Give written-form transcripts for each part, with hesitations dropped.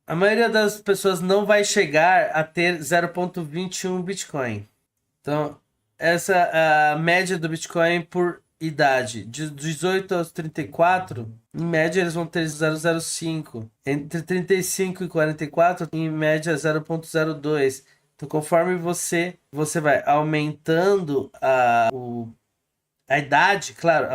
A maioria das pessoas não vai chegar a ter 0,21 Bitcoin. Então, essa é a média do Bitcoin por idade. De 18 aos 34, em média eles vão ter 0,05. Entre 35 e 44, em média 0,02. Então, conforme você vai aumentando a idade, claro,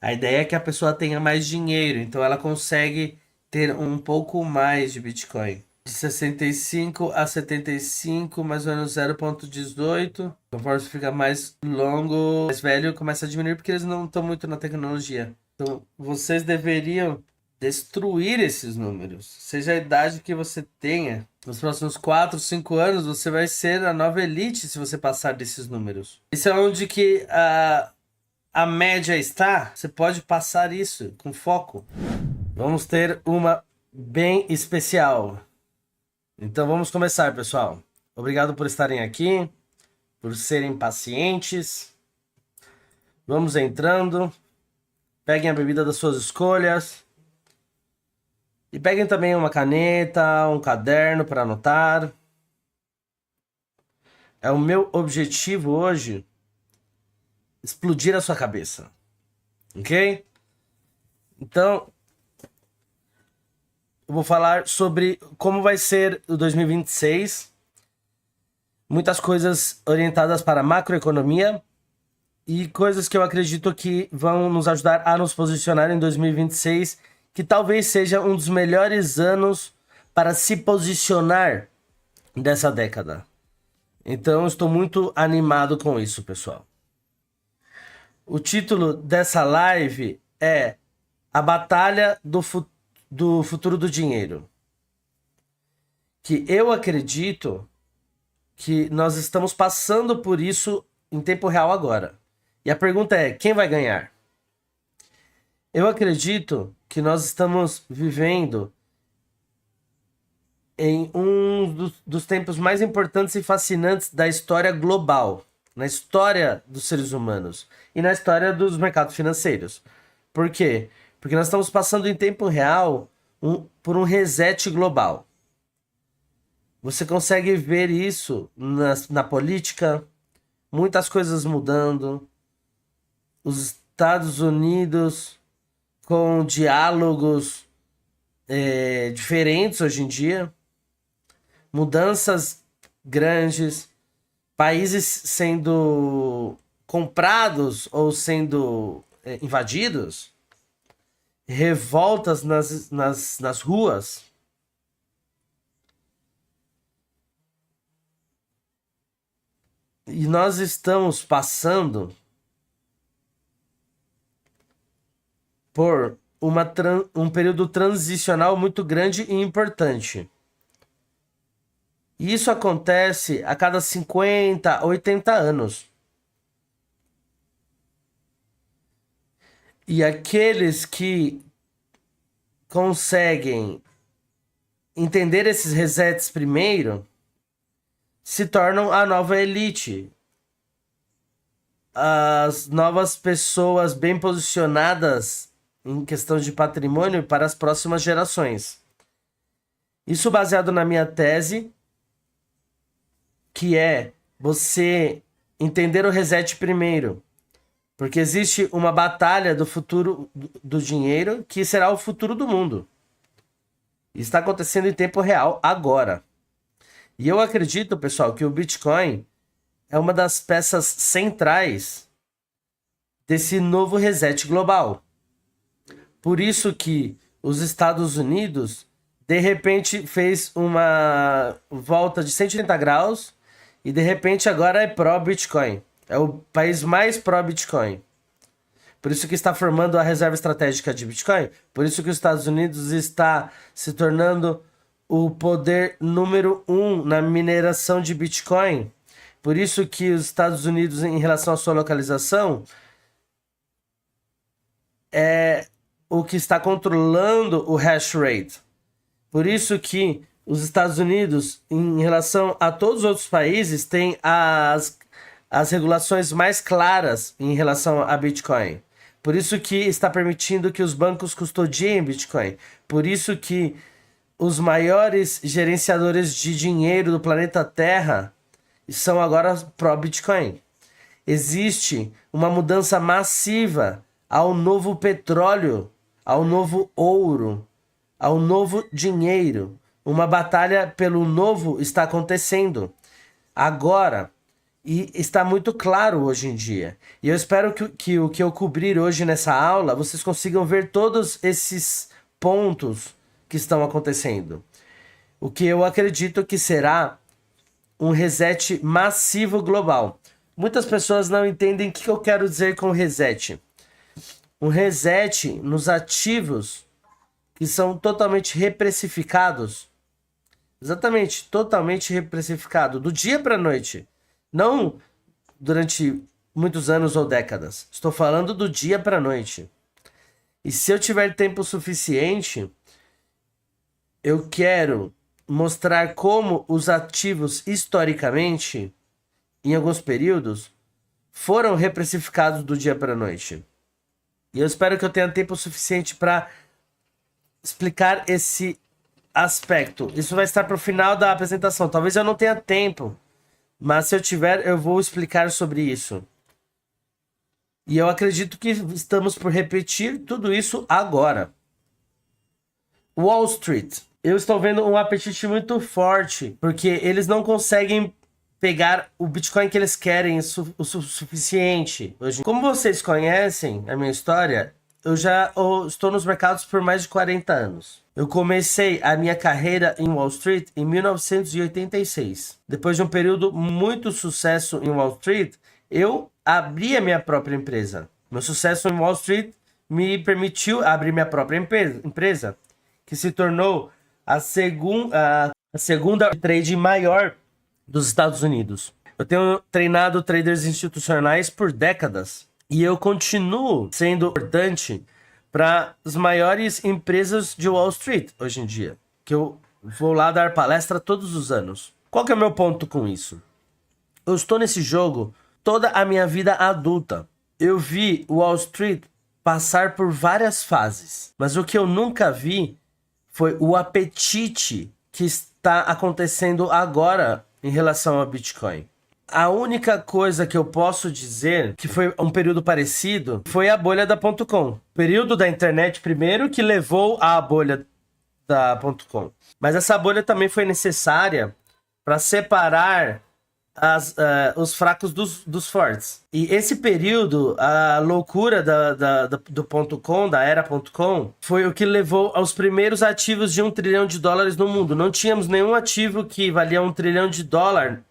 a ideia é que a pessoa tenha mais dinheiro, então ela consegue ter um pouco mais de Bitcoin. De 65 a 75, mais ou menos 0,18. Conforme você fica mais longo, mais velho, começa a diminuir porque eles não estão muito na tecnologia. Então, vocês deveriam destruir esses números. Seja a idade que você tenha, nos próximos 4, 5 anos, você vai ser a nova elite se você passar desses números. Isso é onde que a média está. Você pode passar isso com foco. Vamos ter uma bem especial. Então vamos começar, pessoal. Obrigado por estarem aqui, por serem pacientes. Vamos entrando. Peguem a bebida das suas escolhas. E peguem também uma caneta, um caderno para anotar. É o meu objetivo hoje explodir a sua cabeça. Ok? Então, eu vou falar sobre como vai ser o 2026. Muitas coisas orientadas para a macroeconomia e coisas que eu acredito que vão nos ajudar a nos posicionar em 2026, que talvez seja um dos melhores anos para se posicionar dessa década. Então, estou muito animado com isso, pessoal. O título dessa live é A Batalha do Futuro do Dinheiro. Que eu acredito que nós estamos passando por isso em tempo real agora. E a pergunta é, quem vai ganhar? Eu acredito que nós estamos vivendo em um dos tempos mais importantes e fascinantes da história global, na história dos seres humanos e na história dos mercados financeiros. Por quê? Porque nós estamos passando em tempo real por um reset global. Você consegue ver isso na política, muitas coisas mudando, os Estados Unidos com diálogos diferentes hoje em dia, mudanças grandes, países sendo comprados ou sendo invadidos, revoltas nas ruas. E nós estamos passando por um período transicional muito grande e importante. E isso acontece a cada 50, 80 anos. E aqueles que conseguem entender esses resets primeiro se tornam a nova elite. As novas pessoas bem posicionadas em questão de patrimônio para as próximas gerações. Isso baseado na minha tese, que é você entender o reset primeiro. Porque existe uma batalha do futuro do dinheiro que será o futuro do mundo. Está acontecendo em tempo real agora. E eu acredito, pessoal, que o Bitcoin é uma das peças centrais desse novo reset global. Por isso que os Estados Unidos, de repente, fez uma volta de 180 graus e, de repente, agora é pró-Bitcoin. É o país mais pró-Bitcoin. Por isso que está formando a reserva estratégica de Bitcoin. Por isso que os Estados Unidos está se tornando o poder número 1 na mineração de Bitcoin. Por isso que os Estados Unidos, em relação à sua localização, é o que está controlando o hash rate. Por isso que os Estados Unidos, em relação a todos os outros países, têm as regulações mais claras em relação a Bitcoin. Por isso que está permitindo que os bancos custodiem Bitcoin. Por isso que os maiores gerenciadores de dinheiro do planeta Terra são agora pró-Bitcoin. Existe uma mudança massiva ao novo petróleo, ao novo ouro, ao novo dinheiro. Uma batalha pelo novo está acontecendo agora e está muito claro hoje em dia. E eu espero que o que eu cobrir hoje nessa aula, vocês consigam ver todos esses pontos que estão acontecendo. O que eu acredito que será um reset massivo global. Muitas pessoas não entendem o que eu quero dizer com reset. Um reset nos ativos que são totalmente reprecificados. Exatamente, totalmente reprecificado. Do dia para a noite. Não durante muitos anos ou décadas. Estou falando do dia para a noite. E se eu tiver tempo suficiente, eu quero mostrar como os ativos historicamente, em alguns períodos, foram reprecificados do dia para a noite. E eu espero que eu tenha tempo suficiente para explicar esse aspecto. Isso vai estar para o final da apresentação. Talvez eu não tenha tempo, mas se eu tiver, eu vou explicar sobre isso. E eu acredito que estamos por repetir tudo isso agora. Wall Street. Eu estou vendo um apetite muito forte, porque eles não conseguem pegar o Bitcoin que eles querem o suficiente. Hoje, como vocês conhecem a minha história, eu estou nos mercados por mais de 40 anos. Eu comecei a minha carreira em Wall Street em 1986. Depois de um período muito sucesso em Wall Street, eu abri a minha própria empresa. Meu sucesso em Wall Street me permitiu abrir minha própria empresa, que se tornou a segunda trade maior dos Estados Unidos. Eu tenho treinado traders institucionais por décadas e eu continuo sendo importante para as maiores empresas de Wall Street hoje em dia, que eu vou lá dar palestra todos os anos. Qual que é o meu ponto com isso? Eu estou nesse jogo toda a minha vida adulta. Eu vi Wall Street passar por várias fases, mas o que eu nunca vi foi o apetite que está acontecendo agora em relação ao Bitcoin. A única coisa que eu posso dizer que foi um período parecido foi a bolha da .com. O período da internet primeiro que levou à bolha da .com. Mas essa bolha também foi necessária para separar os fracos dos fortes. E esse período, a loucura do .com, da era .com, foi o que levou aos primeiros ativos de $1 trilhão no mundo. Não tínhamos nenhum ativo que valia $1 trilhão.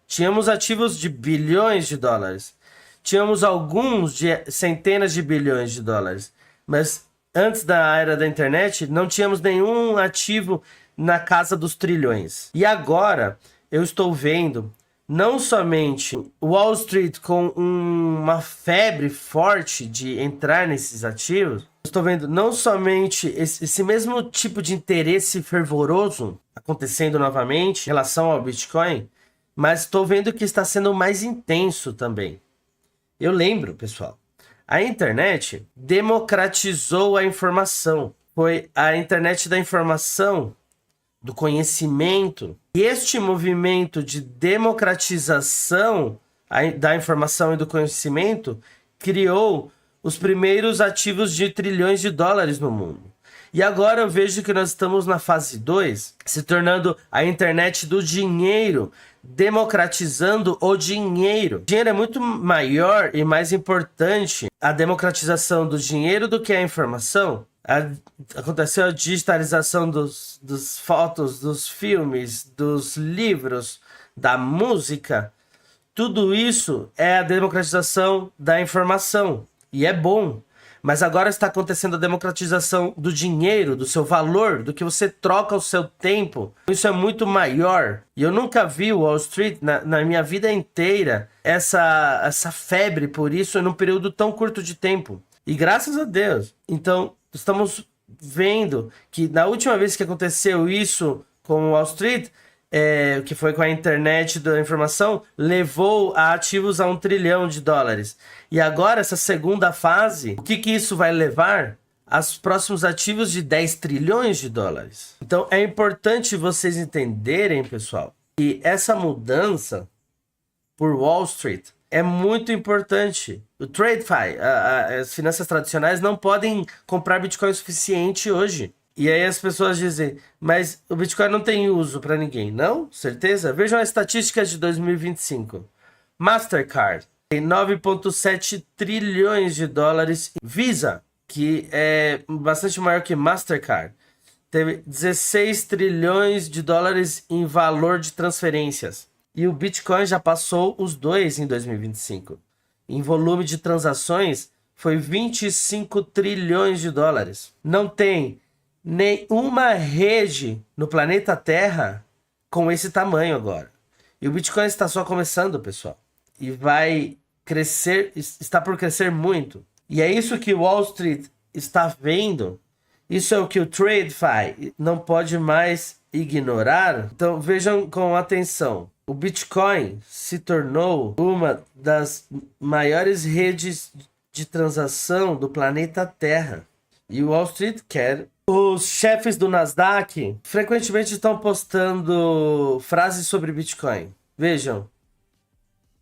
Tínhamos ativos de bilhões de dólares. Tínhamos alguns de centenas de bilhões de dólares. Mas antes da era da internet, não tínhamos nenhum ativo na casa dos trilhões. E agora, eu estou vendo não somente Wall Street com uma febre forte de entrar nesses ativos, estou vendo não somente esse mesmo tipo de interesse fervoroso acontecendo novamente em relação ao Bitcoin, mas estou vendo que está sendo mais intenso também. Eu lembro, pessoal, a internet democratizou a informação. Foi a internet da informação, do conhecimento. E este movimento de democratização da informação e do conhecimento criou os primeiros ativos de trilhões de dólares no mundo. E agora eu vejo que nós estamos na fase 2, se tornando a internet do dinheiro, democratizando o dinheiro. O dinheiro é muito maior e mais importante, a democratização do dinheiro, do que a informação. Aconteceu a digitalização dos fotos, dos filmes, dos livros, da música. Tudo isso é a democratização da informação. E é bom. Mas agora está acontecendo a democratização do dinheiro, do seu valor, do que você troca o seu tempo. Isso é muito maior. E eu nunca vi Wall Street, na minha vida inteira, essa febre por isso num período tão curto de tempo. E graças a Deus. Então, estamos vendo que na última vez que aconteceu isso com Wall Street, que foi com a internet da informação, levou a ativos a $1 trilhão. E agora, essa segunda fase, o que isso vai levar? os próximos ativos de 10 trilhões de dólares. Então é importante vocês entenderem, pessoal, que essa mudança por Wall Street é muito importante. O TradeFi, as finanças tradicionais não podem comprar Bitcoin suficiente hoje. E aí as pessoas dizem, mas o Bitcoin não tem uso para ninguém. Não? Certeza? Vejam as estatísticas de 2025. Mastercard tem 9,7 trilhões de dólares. Visa, que é bastante maior que Mastercard, teve 16 trilhões de dólares em valor de transferências. E o Bitcoin já passou os dois em 2025. Em volume de transações, foi 25 trilhões de dólares. Não tem nenhuma rede no planeta Terra com esse tamanho agora. E o Bitcoin está só começando, pessoal. E vai crescer, está por crescer muito. E é isso que Wall Street está vendo. Isso é o que o TradeFi não pode mais ignorar. Então vejam com atenção. O Bitcoin se tornou uma das maiores redes de transação do planeta Terra. E o Wall Street quer. Os chefes do Nasdaq frequentemente estão postando frases sobre Bitcoin. Vejam.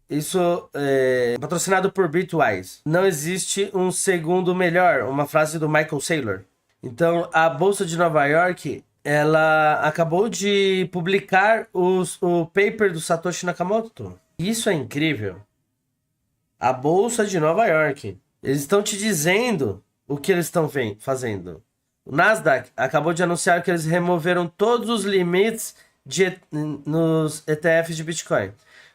Isso é patrocinado por Bitwise. Não existe um segundo melhor. Uma frase do Michael Saylor. Então, a Bolsa de Nova York, ela acabou de publicar o paper do Satoshi Nakamoto. Isso é incrível. A Bolsa de Nova York. Eles estão te dizendo o que eles estão fazendo. O Nasdaq acabou de anunciar que eles removeram todos os limites nos ETFs de Bitcoin.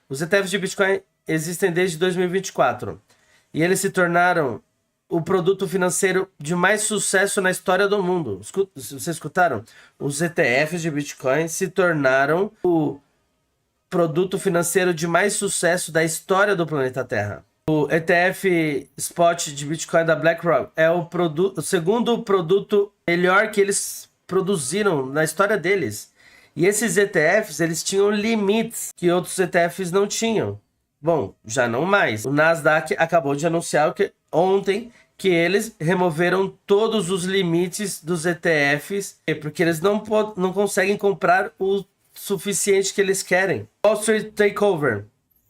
Os ETFs de Bitcoin existem desde 2024. E eles se tornaram o produto financeiro de mais sucesso na história do mundo. Vocês escutaram? Os ETFs de Bitcoin se tornaram o produto financeiro de mais sucesso da história do planeta Terra. O ETF Spot de Bitcoin da BlackRock é o segundo produto melhor que eles produziram na história deles. E esses ETFs, eles tinham limites que outros ETFs não tinham. Bom, já não mais. O Nasdaq acabou de anunciar ontem que eles removeram todos os limites dos ETFs, porque eles não conseguem comprar o suficiente que eles querem. Wall Street Takeover.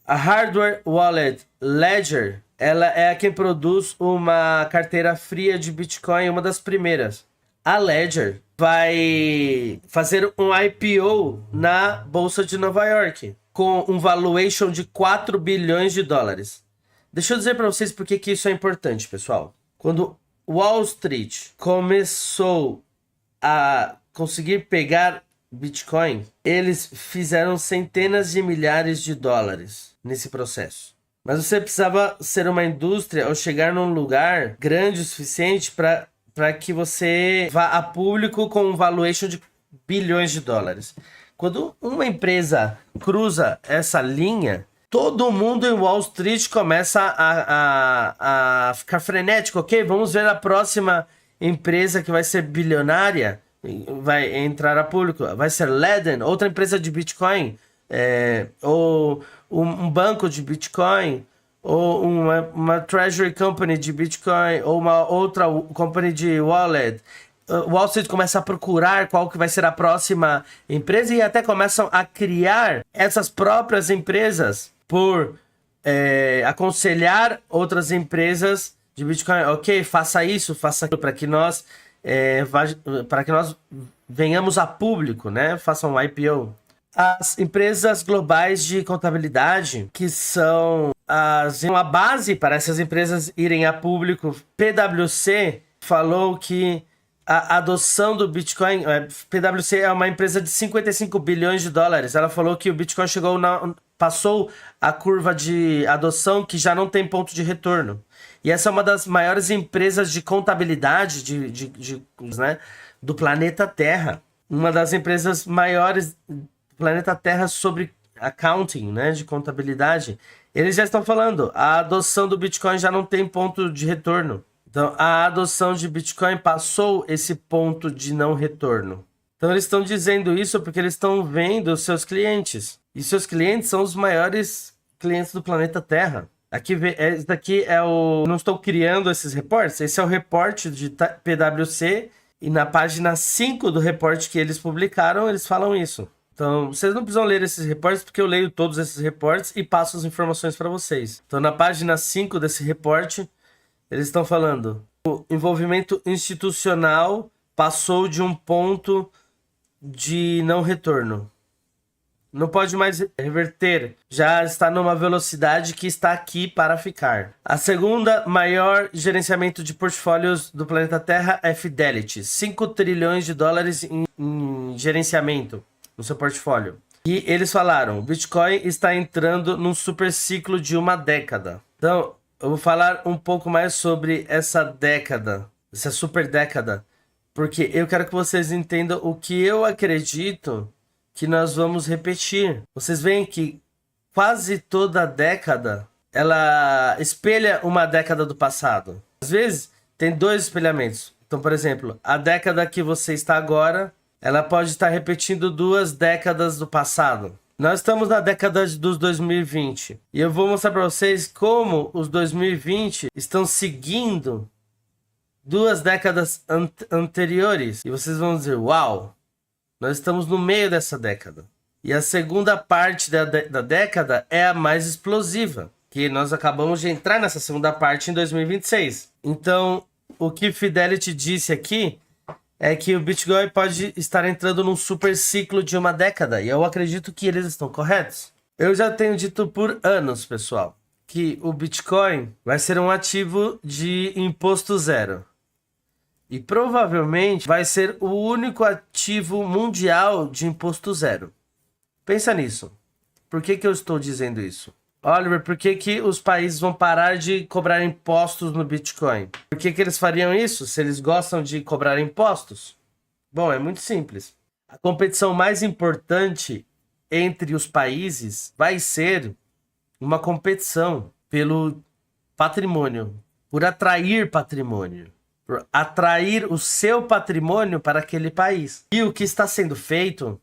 A hardware wallet Ledger, ela é quem produz uma carteira fria de Bitcoin, uma das primeiras. A Ledger vai fazer um IPO na Bolsa de Nova York, com um valuation de 4 bilhões de dólares. Deixa eu dizer para vocês por que isso é importante, pessoal. Quando Wall Street começou a conseguir pegar Bitcoin, eles fizeram centenas de milhares de dólares nesse processo. Mas você precisava ser uma indústria ou chegar num lugar grande o suficiente para que você vá a público com um valuation de bilhões de dólares. Quando uma empresa cruza essa linha, todo mundo em Wall Street começa a ficar frenético, ok? Vamos ver a próxima empresa que vai ser bilionária, vai entrar a público. Vai ser Ledger, outra empresa de Bitcoin, ou um banco de Bitcoin, ou uma treasury company de Bitcoin, ou uma outra company de wallet. Wall Street começa a procurar qual que vai ser a próxima empresa e até começam a criar essas próprias empresas por aconselhar outras empresas de Bitcoin. Ok, faça isso, faça aquilo para que nós venhamos a público, né? Façam um IPO. As empresas globais de contabilidade, que são a base para essas empresas irem a público, PwC falou que a adoção do Bitcoin, PwC é uma empresa de 55 bilhões de dólares. Ela falou que o Bitcoin passou a curva de adoção que já não tem ponto de retorno. E essa é uma das maiores empresas de contabilidade né, do planeta Terra. Uma das empresas maiores do planeta Terra sobre accounting, né, de contabilidade. Eles já estão falando, a adoção do Bitcoin já não tem ponto de retorno. Então, a adoção de Bitcoin passou esse ponto de não retorno. Então, eles estão dizendo isso porque eles estão vendo os seus clientes. E seus clientes são os maiores clientes do planeta Terra. Aqui, esse daqui é o... Não estou criando esses reportes. Esse é o reporte de PwC. E na página 5 do reporte que eles publicaram, eles falam isso. Então, vocês não precisam ler esses reportes, porque eu leio todos esses reportes e passo as informações para vocês. Então, na página 5 desse reporte, eles estão falando: o envolvimento institucional passou de um ponto de não retorno. Não pode mais reverter. Já está numa velocidade que está aqui para ficar. A segunda maior gerenciamento de portfólios do planeta Terra é Fidelity. 5 trilhões de dólares em gerenciamento no seu portfólio. E eles falaram: o Bitcoin está entrando num super ciclo de uma década. Então, eu vou falar um pouco mais sobre essa década, essa super década, porque eu quero que vocês entendam o que eu acredito que nós vamos repetir. Vocês veem que quase toda década ela espelha uma década do passado. Às vezes tem dois espelhamentos. Então, por exemplo, a década que você está agora, ela pode estar repetindo 2 décadas do passado. Nós estamos na década dos 2020 e eu vou mostrar para vocês como os 2020 estão seguindo 2 décadas anteriores. E vocês vão dizer: uau! Nós estamos no meio dessa década. E a segunda parte da década é a mais explosiva, que nós acabamos de entrar nessa segunda parte em 2026. Então, o que Fidelity disse aqui é que o Bitcoin pode estar entrando num super ciclo de uma década. E eu acredito que eles estão corretos. Eu já tenho dito por anos, pessoal, que o Bitcoin vai ser um ativo de imposto zero. E provavelmente vai ser o único ativo mundial de imposto zero. Pensa nisso. Por que eu estou dizendo isso? Oliver, por que os países vão parar de cobrar impostos no Bitcoin? Por que eles fariam isso se eles gostam de cobrar impostos? Bom, é muito simples. A competição mais importante entre os países vai ser uma competição pelo patrimônio, por atrair patrimônio. Atrair o seu patrimônio para aquele país. E o que está sendo feito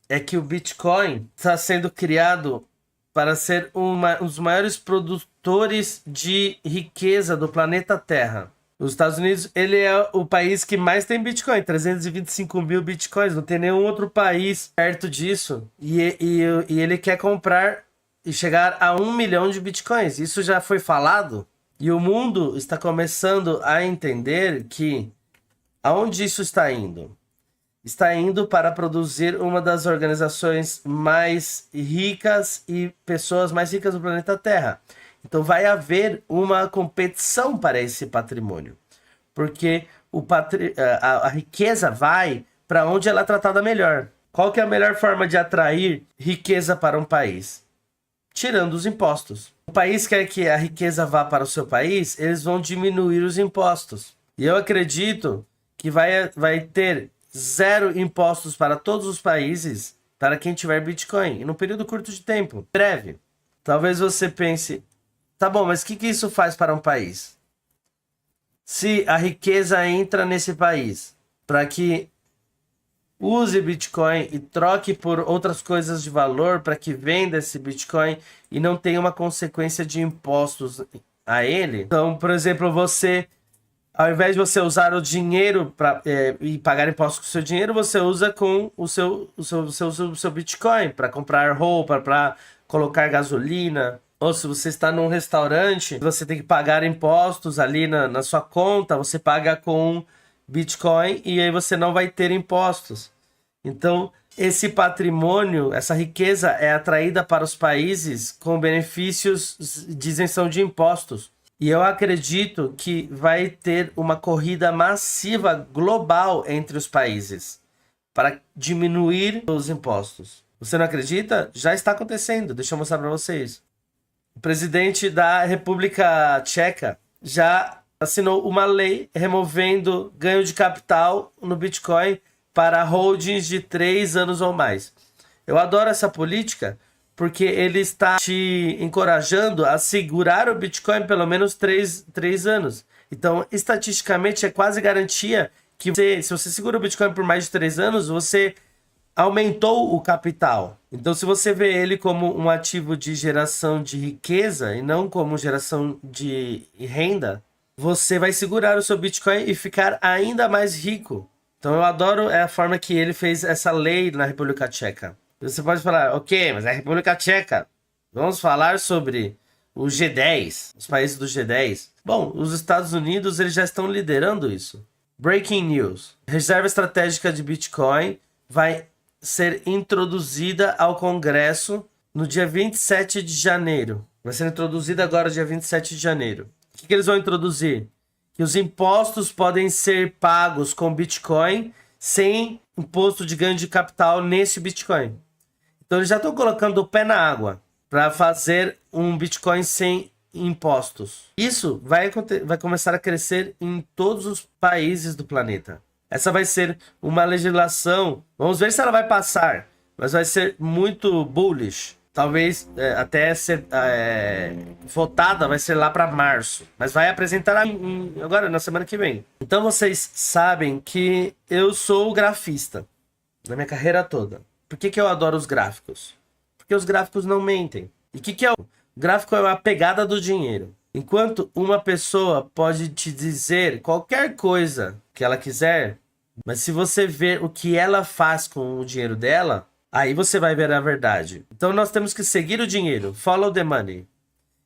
é que o Bitcoin está sendo criado para ser um dos maiores produtores de riqueza do planeta Terra. Os Estados Unidos, ele é o país que mais tem Bitcoin, 325 mil Bitcoins, não tem nenhum outro país perto disso. E ele quer comprar e chegar a 1 milhão de Bitcoins. Isso já foi falado. E o mundo está começando a entender que aonde isso está indo? Está indo para produzir uma das organizações mais ricas e pessoas mais ricas do planeta Terra. Então vai haver uma competição para esse patrimônio. Porque a riqueza vai para onde ela é tratada melhor. Qual que é a melhor forma de atrair riqueza para um país? Tirando os impostos. O país quer que a riqueza vá para o seu país, eles vão diminuir os impostos. E eu acredito que vai ter 0 impostos para todos os países para quem tiver Bitcoin, em um período curto de tempo, breve. Talvez você pense: tá bom, mas o que isso faz para um país? Se a riqueza entra nesse país para que use Bitcoin e troque por outras coisas de valor para que venda esse Bitcoin e não tenha uma consequência de impostos a ele. Então, por exemplo, você, ao invés de você usar o dinheiro e pagar impostos com o seu dinheiro, você usa com o seu Bitcoin para comprar roupa, para colocar gasolina. Ou se você está num restaurante, você tem que pagar impostos ali na sua conta, você paga com Bitcoin e aí você não vai ter impostos. Então, esse patrimônio, essa riqueza é atraída para os países com benefícios de isenção de impostos. E eu acredito que vai ter uma corrida massiva global entre os países para diminuir os impostos. Você não acredita? Já está acontecendo. Deixa eu mostrar para vocês. O presidente da República Tcheca já assinou uma lei removendo ganho de capital no Bitcoin para holdings de 3 anos ou mais. Eu adoro essa política porque ele está te encorajando a segurar o Bitcoin pelo menos 3 anos. Então, estatisticamente, é quase garantia que se você segura o Bitcoin por mais de 3 anos, você aumentou o capital. Então, se você vê ele como um ativo de geração de riqueza e não como geração de renda, você vai segurar o seu Bitcoin e ficar ainda mais rico. Então, eu adoro a forma que ele fez essa lei na República Tcheca. Você pode falar, ok, mas é a República Tcheca. Vamos falar sobre o G10, os países do G10. Bom, os Estados Unidos eles já estão liderando isso. Breaking news. Reserva estratégica de Bitcoin vai ser introduzida ao Congresso no dia 27 de janeiro. Vai ser introduzida agora dia 27 de janeiro. O que eles vão introduzir? Que os impostos podem ser pagos com Bitcoin sem imposto de ganho de capital nesse Bitcoin. Então eles já estão colocando o pé na água para fazer um Bitcoin sem impostos. Isso vai começar a crescer em todos os países do planeta. Essa vai ser uma legislação, vamos ver se ela vai passar, mas vai ser muito bullish. Talvez até ser votada, vai ser lá para março. Mas vai apresentar agora, na semana que vem. Então vocês sabem que eu sou grafista na minha carreira toda. Por que eu adoro os gráficos? Porque os gráficos não mentem. E o que é o gráfico? É a pegada do dinheiro. Enquanto uma pessoa pode te dizer qualquer coisa que ela quiser, mas se você ver o que ela faz com o dinheiro dela, aí você vai ver a verdade. Então nós temos que seguir o dinheiro. Follow the money.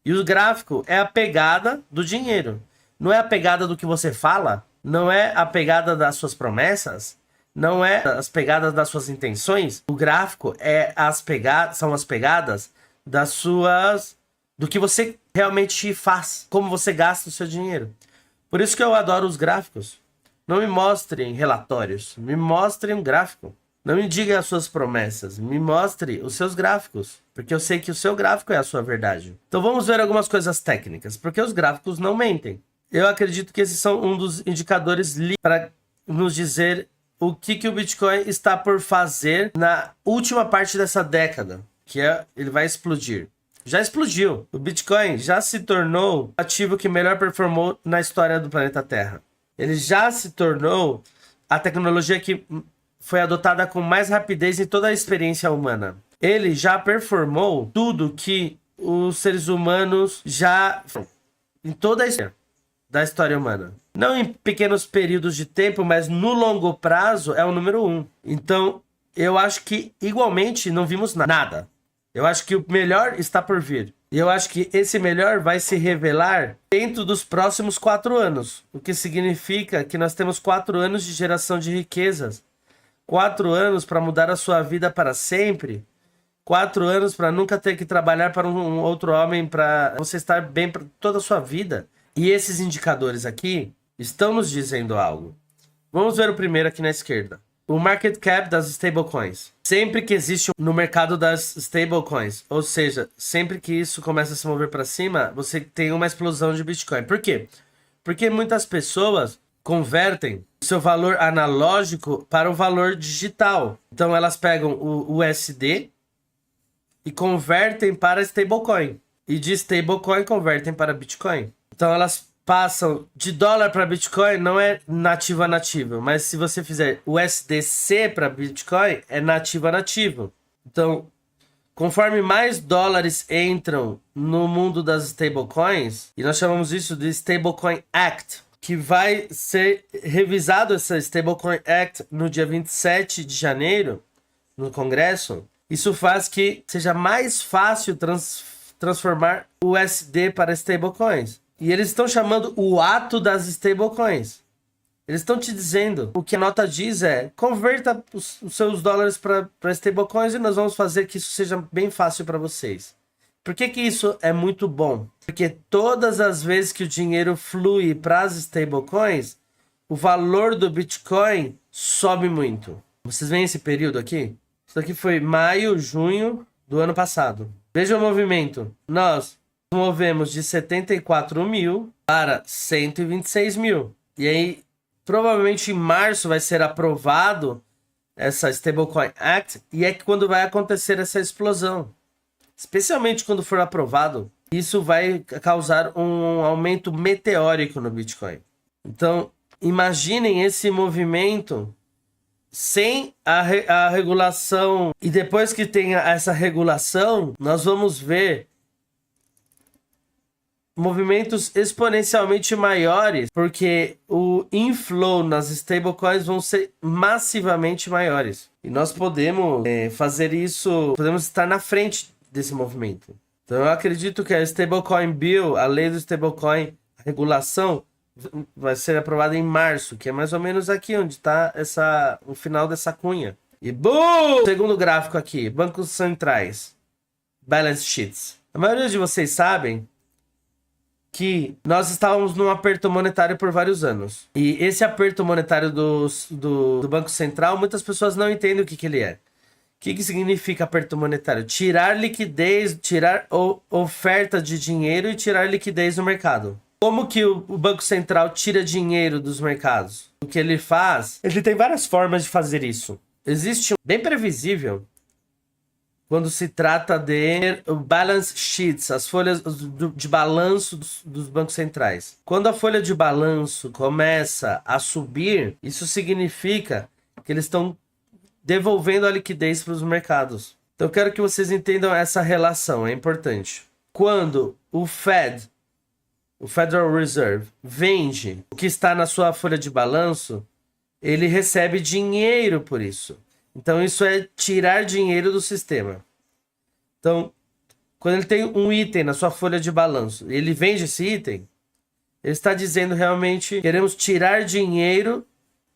E o gráfico é a pegada do dinheiro. Não é a pegada do que você fala. Não é a pegada das suas promessas. Não é as pegadas das suas intenções. O gráfico são as pegadas das suas... do que você realmente faz. Como você gasta o seu dinheiro. Por isso que eu adoro os gráficos. Não me mostrem relatórios. Me mostrem um gráfico. Não me diga as suas promessas, me mostre os seus gráficos, porque eu sei que o seu gráfico é a sua verdade. Então vamos ver algumas coisas técnicas, porque os gráficos não mentem. Eu acredito que esses são um dos indicadores para nos dizer o que o Bitcoin está por fazer na última parte dessa década, ele vai explodir. Já explodiu. O Bitcoin já se tornou o ativo que melhor performou na história do planeta Terra. Ele já se tornou a tecnologia que foi adotada com mais rapidez em toda a experiência humana. Ele já performou tudo que os seres humanos já... em toda a história da história humana. Não em pequenos períodos de tempo, mas no longo prazo é o número 1. Então, eu acho que igualmente não vimos nada. Eu acho que o melhor está por vir. E eu acho que esse melhor vai se revelar dentro dos próximos 4 anos. O que significa que nós temos 4 anos de geração de riquezas. 4 anos para mudar a sua vida para sempre. 4 anos para nunca ter que trabalhar para um outro homem, para você estar bem para toda a sua vida. E esses indicadores aqui estão nos dizendo algo. Vamos ver o primeiro aqui na esquerda. O market cap das stablecoins. Sempre que existe no mercado das stablecoins, ou seja, sempre que isso começa a se mover para cima, você tem uma explosão de Bitcoin. Por quê? Porque muitas pessoas convertem o seu valor analógico para o valor digital. Então elas pegam o USD e convertem para stablecoin. E de stablecoin convertem para Bitcoin. Então elas passam de dólar para Bitcoin, não é nativo a nativo. Mas se você fizer USDC para Bitcoin, é nativo a nativo. Então, conforme mais dólares entram no mundo das stablecoins, e nós chamamos isso de Stablecoin Act, que vai ser revisado essa Stablecoin Act no dia 27 de janeiro, no Congresso. Isso faz que seja mais fácil transformar o USD para stablecoins. E eles estão chamando o ato das stablecoins. Eles estão te dizendo, o que a nota diz é, converta os seus dólares para stablecoins e nós vamos fazer que isso seja bem fácil para vocês. Por que isso é muito bom? Porque todas as vezes que o dinheiro flui para as stablecoins, o valor do Bitcoin sobe muito. Vocês veem esse período aqui? Isso aqui foi maio, junho do ano passado. Veja o movimento. Nós movemos de 74 mil para 126 mil. E aí, provavelmente em março vai ser aprovado essa Stablecoin Act. E é que quando vai acontecer essa explosão. Especialmente quando for aprovado, isso vai causar um aumento meteórico no Bitcoin. Então, imaginem esse movimento sem a regulação, e depois que tenha essa regulação, nós vamos ver movimentos exponencialmente maiores, porque o inflow nas stablecoins vão ser massivamente maiores. E nós podemos fazer isso, podemos estar na frente desse movimento. Então eu acredito que a Stablecoin Bill, a lei do stablecoin, a regulação, vai ser aprovada em março, que é mais ou menos aqui onde está o final dessa cunha. E boom! Segundo gráfico aqui, bancos centrais, balance sheets. A maioria de vocês sabem que nós estávamos num aperto monetário por vários anos. E esse aperto monetário do Banco Central, muitas pessoas não entendem o que ele é. O que significa aperto monetário? Tirar liquidez, tirar oferta de dinheiro e tirar liquidez do mercado. Como que o Banco Central tira dinheiro dos mercados? O que ele faz? Ele tem várias formas de fazer isso. Existe bem previsível quando se trata de balance sheets, as folhas de balanço dos bancos centrais. Quando a folha de balanço começa a subir, isso significa que eles estão devolvendo a liquidez para os mercados. Então eu quero que vocês entendam essa relação, é importante. Quando o Federal Reserve, vende o que está na sua folha de balanço, ele recebe dinheiro por isso. Então isso é tirar dinheiro do sistema. Então, quando ele tem um item na sua folha de balanço e ele vende esse item, ele está dizendo realmente: queremos tirar dinheiro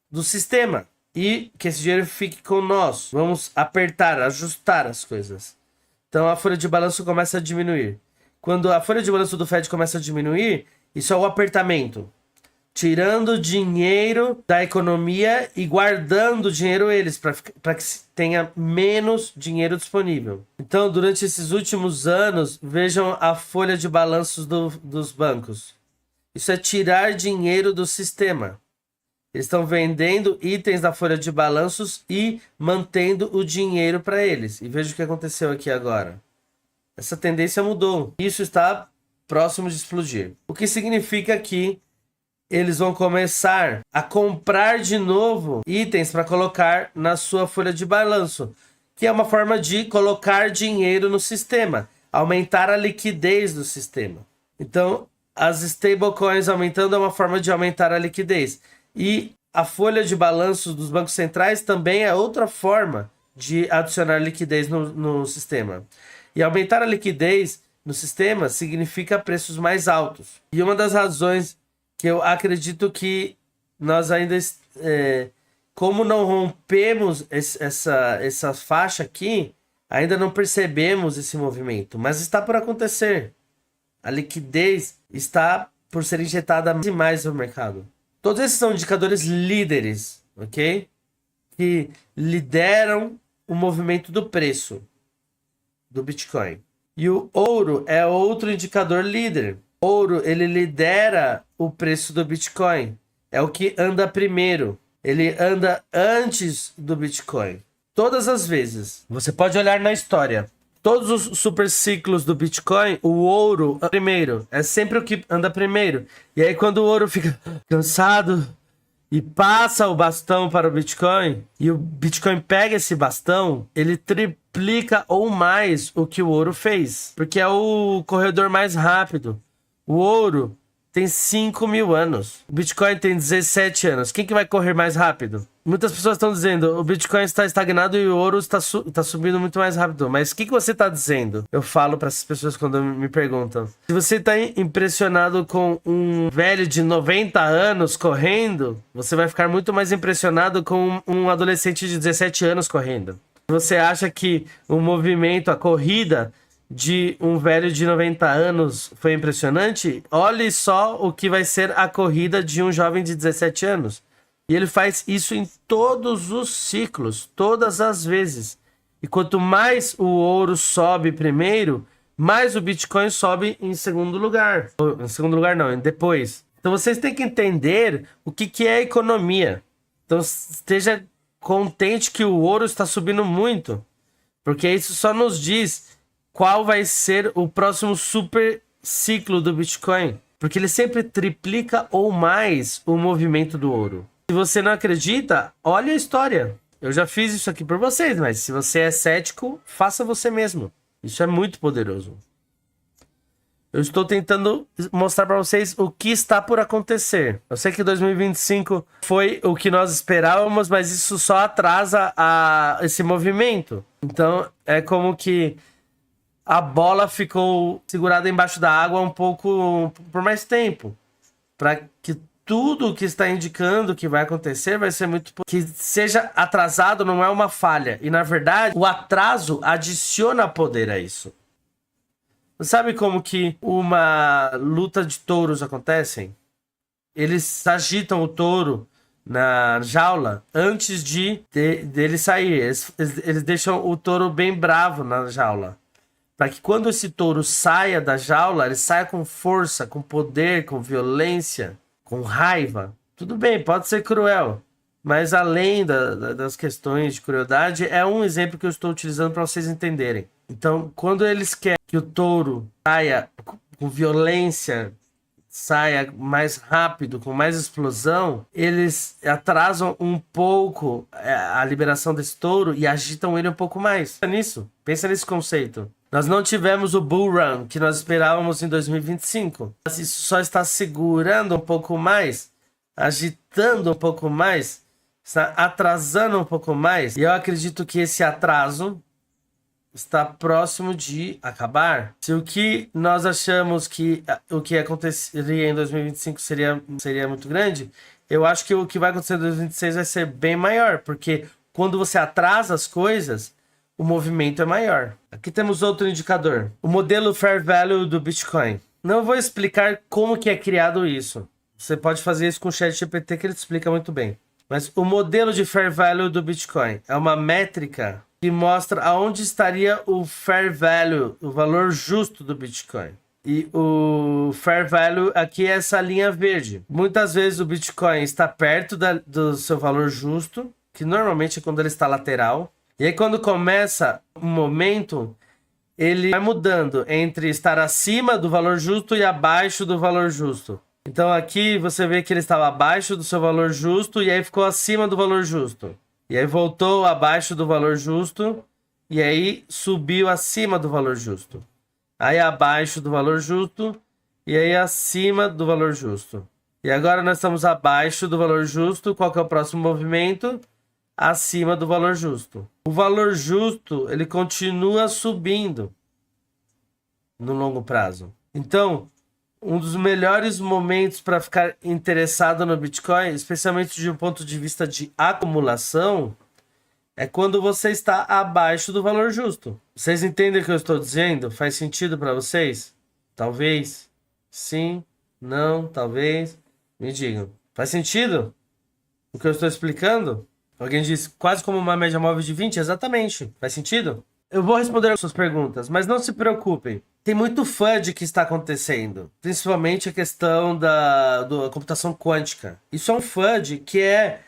do sistema e que esse dinheiro fique com nós. Vamos apertar, ajustar as coisas. Então a folha de balanço começa a diminuir. Quando a folha de balanço do Fed começa a diminuir, isso é o apertamento. Tirando dinheiro da economia e guardando dinheiro eles, para que tenha menos dinheiro disponível. Então, durante esses últimos anos, vejam a folha de balanços dos bancos. Isso é tirar dinheiro do sistema. Eles estão vendendo itens da folha de balanços e mantendo o dinheiro para eles. E veja o que aconteceu aqui agora. Essa tendência mudou. Isso está próximo de explodir. O que significa que eles vão começar a comprar de novo itens para colocar na sua folha de balanço, que é uma forma de colocar dinheiro no sistema, aumentar a liquidez do sistema. Então, as stablecoins aumentando é uma forma de aumentar a liquidez. E a folha de balanço dos bancos centrais também é outra forma de adicionar liquidez no sistema. E aumentar a liquidez no sistema significa preços mais altos. E uma das razões que eu acredito que nós ainda, como não rompemos essa faixa aqui, ainda não percebemos esse movimento, mas está por acontecer. A liquidez está por ser injetada mais e mais no mercado. Todos esses são indicadores líderes, ok? Que lideram o movimento do preço do Bitcoin. E o ouro é outro indicador líder. Ouro, ele lidera o preço do Bitcoin. É o que anda primeiro. Ele anda antes do Bitcoin. Todas as vezes. Você pode olhar na história. Todos os super ciclos do Bitcoin, o ouro primeiro. É sempre o que anda primeiro. E aí quando o ouro fica cansado e passa o bastão para o Bitcoin, e o Bitcoin pega esse bastão, ele triplica ou mais o que o ouro fez. Porque é o corredor mais rápido. O ouro tem 5.000 anos. O Bitcoin tem 17 anos. Quem que vai correr mais rápido? Muitas pessoas estão dizendo o Bitcoin está estagnado e o ouro está subindo muito mais rápido. Mas o que você está dizendo? Eu falo para essas pessoas quando me perguntam. Se você está impressionado com um velho de 90 anos correndo, você vai ficar muito mais impressionado com um adolescente de 17 anos correndo. Se você acha que o movimento, a corrida de um velho de 90 anos foi impressionante, olhe só o que vai ser a corrida de um jovem de 17 anos. E ele faz isso em todos os ciclos, todas as vezes. E quanto mais o ouro sobe primeiro, mais o Bitcoin sobe em segundo lugar. Em segundo lugar não, depois. Então vocês têm que entender o que é economia. Então esteja contente que o ouro está subindo muito, porque isso só nos diz qual vai ser o próximo super ciclo do Bitcoin. Porque ele sempre triplica ou mais o movimento do ouro. Se você não acredita, olha a história. Eu já fiz isso aqui por vocês, mas se você é cético, faça você mesmo. Isso é muito poderoso. Eu estou tentando mostrar para vocês o que está por acontecer. Eu sei que 2025 foi o que nós esperávamos, mas isso só atrasa esse movimento. Então, é como que a bola ficou segurada embaixo da água um pouco por mais tempo. Para que tudo o que está indicando que vai acontecer vai ser muito... Que seja atrasado não é uma falha. E, na verdade, o atraso adiciona poder a isso. Sabe como que uma luta de touros acontece? Eles agitam o touro na jaula antes dele sair. Eles deixam o touro bem bravo na jaula. Para que quando esse touro saia da jaula, ele saia com força, com poder, com violência, com raiva. Tudo bem, pode ser cruel. Mas além das questões de crueldade, é um exemplo que eu estou utilizando para vocês entenderem. Então, quando eles querem que o touro saia com violência, saia mais rápido, com mais explosão, eles atrasam um pouco a liberação desse touro e agitam ele um pouco mais. Pensa nesse conceito. Nós não tivemos o bull run que nós esperávamos em 2025. Mas isso só está segurando um pouco mais, agitando um pouco mais, está atrasando um pouco mais. E eu acredito que esse atraso está próximo de acabar. Se o que nós achamos que o que aconteceria em 2025 seria muito grande, eu acho que o que vai acontecer em 2026 vai ser bem maior, porque quando você atrasa as coisas, o movimento é maior. Aqui temos outro indicador, o modelo Fair Value do Bitcoin. Não vou explicar como que é criado isso. Você pode fazer isso com o ChatGPT que ele te explica muito bem. Mas o modelo de Fair Value do Bitcoin é uma métrica que mostra aonde estaria o Fair Value, o valor justo do Bitcoin. E o Fair Value aqui é essa linha verde. Muitas vezes o Bitcoin está perto do seu valor justo, que normalmente é quando ele está lateral. E aí quando começa um momento, ele vai mudando entre estar acima do valor justo e abaixo do valor justo. Então aqui você vê que ele estava abaixo do seu valor justo e aí ficou acima do valor justo. E aí voltou abaixo do valor justo e aí subiu acima do valor justo. Aí abaixo do valor justo e aí acima do valor justo. E agora nós estamos abaixo do valor justo. Qual que é o próximo movimento? Acima do valor justo. O valor justo, ele continua subindo no longo prazo. Então, um dos melhores momentos para ficar interessado no Bitcoin, especialmente de um ponto de vista de acumulação, é quando você está abaixo do valor justo. Vocês entendem o que eu estou dizendo? Faz sentido para vocês? Talvez. Sim. Não. Talvez. Me digam. Faz sentido o que eu estou explicando? Alguém diz quase como uma média móvel de 20? Exatamente. Faz sentido? Eu vou responder as suas perguntas, mas não se preocupem. Tem muito FUD que está acontecendo, principalmente a questão da computação quântica. Isso é um FUD que é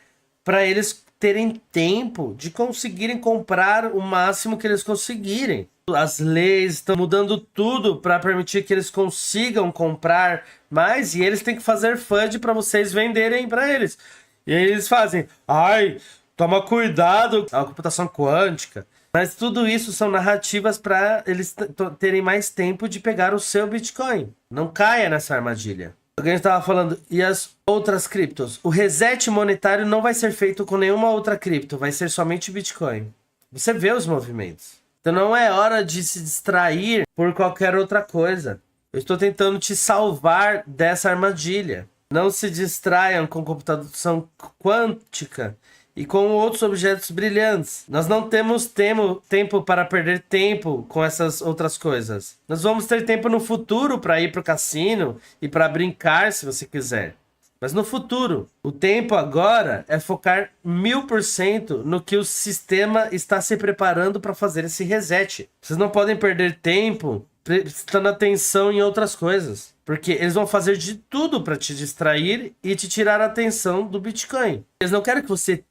para eles terem tempo de conseguirem comprar o máximo que eles conseguirem. As leis estão mudando tudo para permitir que eles consigam comprar mais e eles têm que fazer FUD para vocês venderem para eles. E aí eles fazem, ai, toma cuidado, a computação quântica. Mas tudo isso são narrativas para eles terem mais tempo de pegar o seu Bitcoin. Não caia nessa armadilha. Alguém estava falando, e as outras criptos? O reset monetário não vai ser feito com nenhuma outra cripto, vai ser somente Bitcoin. Você vê os movimentos. Então não é hora de se distrair por qualquer outra coisa. Eu estou tentando te salvar dessa armadilha. Não se distraiam com computação quântica e com outros objetos brilhantes. Nós não temos tempo para perder tempo com essas outras coisas. Nós vamos ter tempo no futuro para ir para o cassino e para brincar se você quiser. Mas no futuro, o tempo agora é focar 1000% no que o sistema está se preparando para fazer esse reset. Vocês não podem perder tempo prestando atenção em outras coisas. Porque eles vão fazer de tudo para te distrair e te tirar a atenção do Bitcoin. Eles não querem que você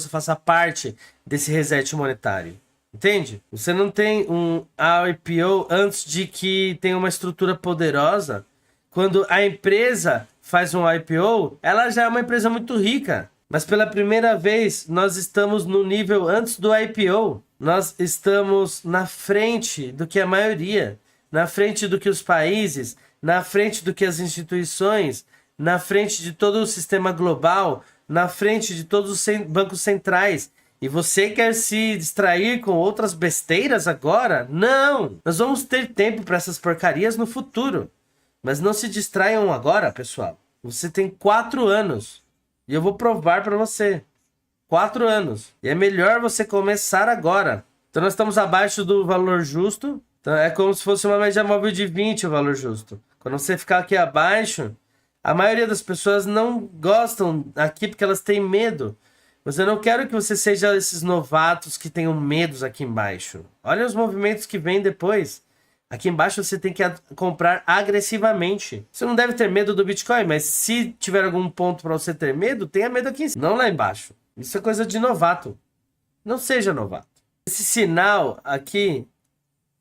faça parte desse reset monetário. Entende? Você não tem um IPO antes de que tenha uma estrutura poderosa. Quando a empresa faz um IPO, ela já é uma empresa muito rica. Mas pela primeira vez, nós estamos no nível antes do IPO. Nós estamos na frente do que a maioria, na frente do que os países, na frente do que as instituições, na frente de todo o sistema global, na frente de todos os bancos centrais. E você quer se distrair com outras besteiras agora? Não! Nós vamos ter tempo para essas porcarias no futuro. Mas não se distraiam agora, pessoal. Você tem 4 anos. E eu vou provar para você. 4 anos. E é melhor você começar agora. Então nós estamos abaixo do valor justo. Então é como se fosse uma média móvel de 20 o valor justo. Quando você ficar aqui abaixo, a maioria das pessoas não gostam aqui porque elas têm medo. Mas eu não quero que você seja esses novatos que tenham medos aqui embaixo. Olha os movimentos que vêm depois. Aqui embaixo você tem que comprar agressivamente. Você não deve ter medo do Bitcoin, mas se tiver algum ponto para você ter medo, tenha medo aqui em cima, não lá embaixo. Isso é coisa de novato. Não seja novato. Esse sinal aqui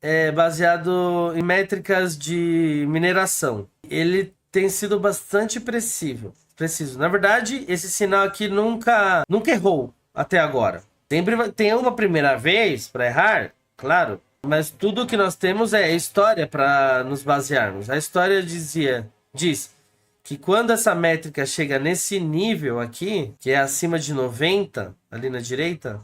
é baseado em métricas de mineração. Ele tem sido bastante preciso. Na verdade, esse sinal aqui nunca errou até agora. Sempre tem uma primeira vez para errar, claro. Mas tudo que nós temos é história para nos basearmos. A história diz que quando essa métrica chega nesse nível aqui, que é acima de 90, ali na direita,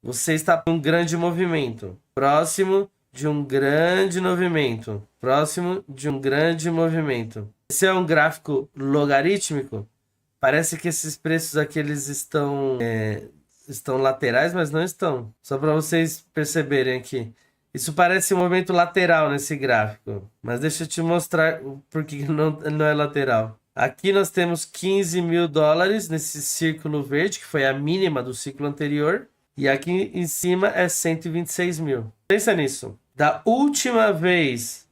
você está em um grande movimento. Próximo de um grande movimento. Próximo de um grande movimento. Esse é um gráfico logarítmico. Parece que esses preços aqui eles estão laterais, mas não estão. Só para vocês perceberem aqui. Isso parece um movimento lateral nesse gráfico. Mas deixa eu te mostrar por que não é lateral. Aqui nós temos 15 mil dólares nesse círculo verde, que foi a mínima do ciclo anterior. E aqui em cima é 126 mil. Pensa nisso. Da última vez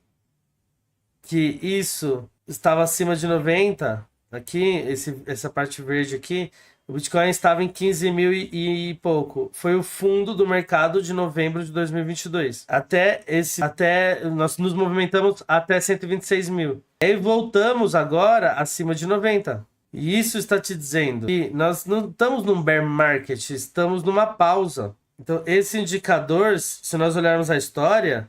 que isso estava acima de 90, aqui, essa parte verde aqui, o Bitcoin estava em 15 mil e pouco. Foi o fundo do mercado de novembro de 2022. Nós nos movimentamos até 126 mil. E aí voltamos agora acima de 90. E isso está te dizendo que nós não estamos num bear market, estamos numa pausa. Então esse indicador, se nós olharmos a história,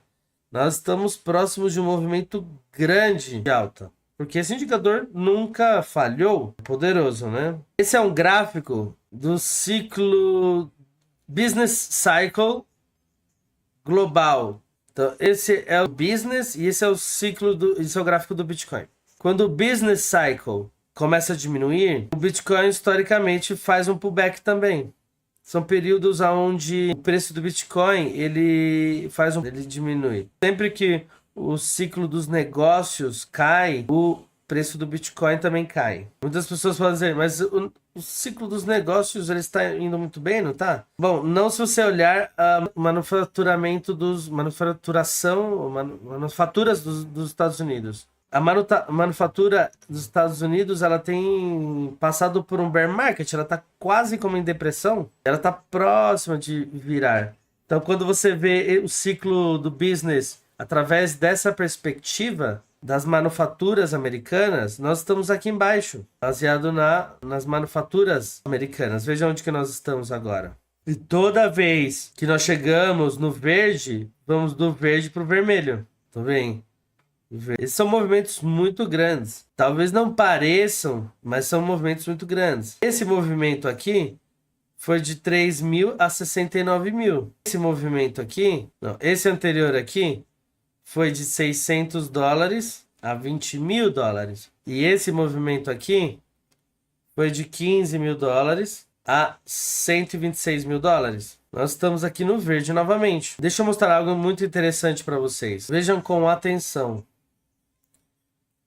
nós estamos próximos de um movimento grande de alta. Porque esse indicador nunca falhou. Poderoso, né? Esse é um gráfico do ciclo Business Cycle global. Então, esse é o business e esse é o gráfico do Bitcoin. Quando o Business Cycle começa a diminuir, o Bitcoin historicamente faz um pullback também. São períodos onde o preço do Bitcoin ele diminui. Sempre que o ciclo dos negócios cai, o preço do Bitcoin também cai. Muitas pessoas podem dizer, mas o ciclo dos negócios ele está indo muito bem, não tá? Bom, não se você olhar o manufaturas dos Estados Unidos. A manufatura dos Estados Unidos, ela tem passado por um bear market, ela está quase como em depressão, ela está próxima de virar. Então, quando você vê o ciclo do business através dessa perspectiva das manufaturas americanas, nós estamos aqui embaixo, baseado nas manufaturas americanas. Veja onde que nós estamos agora. E toda vez que nós chegamos no verde, vamos do verde para o vermelho. Tá vendo? Esses são movimentos muito grandes. Talvez não pareçam, mas são movimentos muito grandes. Esse movimento aqui foi de 3 mil a 69 mil. Esse movimento aqui, esse anterior aqui, foi de 600 dólares a 20 mil dólares. E esse movimento aqui foi de 15 mil dólares a 126 mil dólares. Nós estamos aqui no verde novamente. Deixa eu mostrar algo muito interessante para vocês. Vejam com atenção.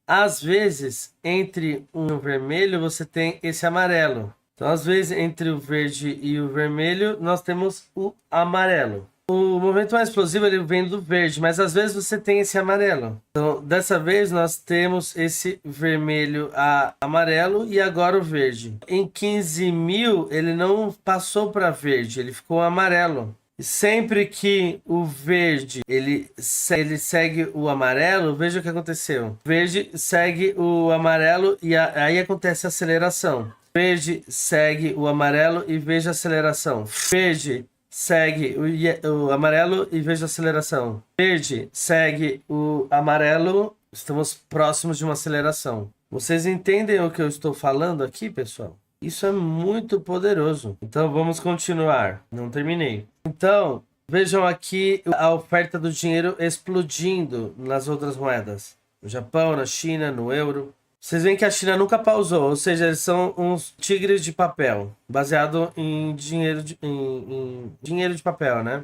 Às vezes, entre o vermelho, você tem esse amarelo. Então, às vezes, entre o verde e o vermelho, nós temos o amarelo. O movimento mais explosivo ele vem do verde, mas às vezes você tem esse amarelo. Então, dessa vez nós temos esse vermelho a amarelo e agora o verde. Em 15 mil ele não passou para verde, ele ficou amarelo. E sempre que o verde ele segue o amarelo, veja o que aconteceu. O verde segue o amarelo e aí acontece a aceleração. Verde segue o amarelo e veja a aceleração. Verde segue o amarelo e veja a aceleração. Verde segue o amarelo. Estamos próximos de uma aceleração. Vocês entendem o que eu estou falando aqui, pessoal? Isso é muito poderoso. Então vamos continuar. Não terminei. Então, vejam aqui a oferta do dinheiro explodindo nas outras moedas. No Japão, na China, no euro. Vocês veem que a China nunca pausou, ou seja, eles são uns tigres de papel, baseado em dinheiro em dinheiro de papel, né?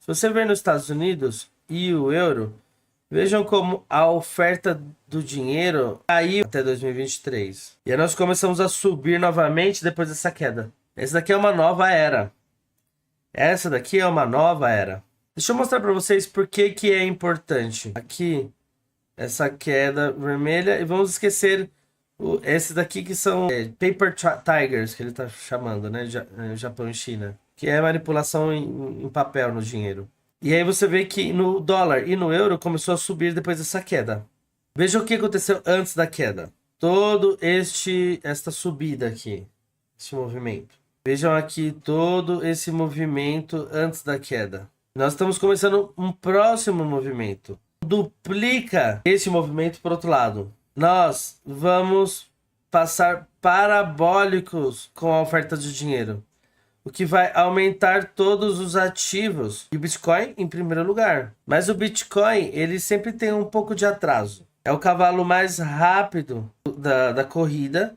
Se você ver nos Estados Unidos e o euro, vejam como a oferta do dinheiro caiu até 2023. E aí nós começamos a subir novamente depois dessa queda. Essa daqui é uma nova era. Essa daqui é uma nova era. Deixa eu mostrar para vocês por que é importante. Aqui, essa queda vermelha. E vamos esquecer esses daqui que são Paper Tigers, que ele está chamando, né? Japão e China. Que é manipulação em papel no dinheiro. E aí você vê que no dólar e no euro começou a subir depois dessa queda. Veja o que aconteceu antes da queda. Todo esta subida aqui. Esse movimento. Vejam aqui todo esse movimento antes da queda. Nós estamos começando um próximo movimento. Duplica esse movimento para o outro lado. Nós vamos passar parabólicos com a oferta de dinheiro, o que vai aumentar todos os ativos e o Bitcoin em primeiro lugar. Mas o Bitcoin, ele sempre tem um pouco de atraso. É o cavalo mais rápido da corrida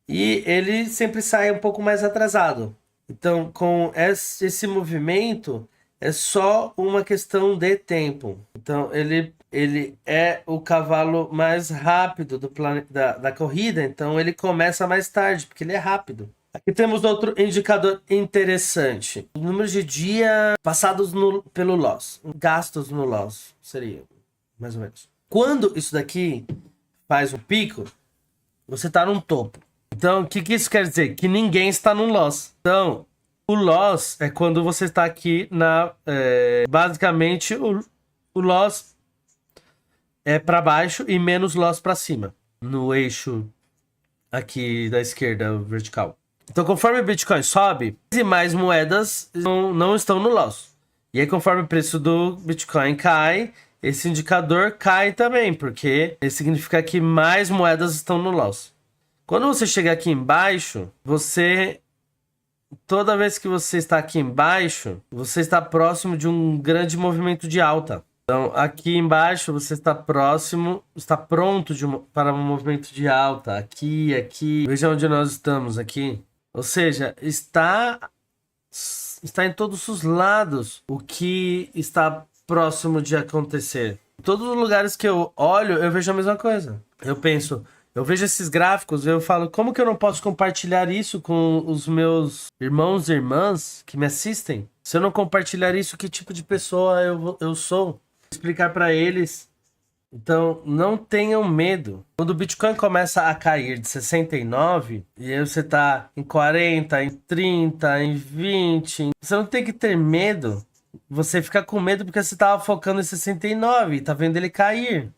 e ele sempre sai um pouco mais atrasado. Então, com esse movimento, é só uma questão de tempo. Então, ele é o cavalo mais rápido da corrida, então ele começa mais tarde, porque ele é rápido. Aqui temos outro indicador interessante. O número de dias passados pelo loss. Gastos no loss, seria, mais ou menos. Quando isso daqui faz um pico, você está num topo. Então, o que isso quer dizer? Que ninguém está no loss. Então, o loss é quando você está aqui basicamente, o loss é para baixo e menos loss para cima. No eixo aqui da esquerda, vertical. Então, conforme o Bitcoin sobe, mais moedas não estão no loss. E aí, conforme o preço do Bitcoin cai, esse indicador cai também, porque significa que mais moedas estão no loss. Quando você chega aqui embaixo, toda vez que você está aqui embaixo, você está próximo de um grande movimento de alta. Então, aqui embaixo você está pronto para um movimento de alta. Aqui. Veja onde nós estamos aqui. Ou seja, está em todos os lados o que está próximo de acontecer. Em todos os lugares que eu olho, eu vejo a mesma coisa. Eu vejo esses gráficos, eu falo, como que eu não posso compartilhar isso com os meus irmãos e irmãs que me assistem? Se eu não compartilhar isso, que tipo de pessoa eu sou? Explicar para eles. Então, não tenham medo. Quando o Bitcoin começa a cair de 69, e aí você tá em 40, em 30, em 20, você não tem que ter medo. Você fica com medo porque você tava focando em 69 e tá vendo ele cair.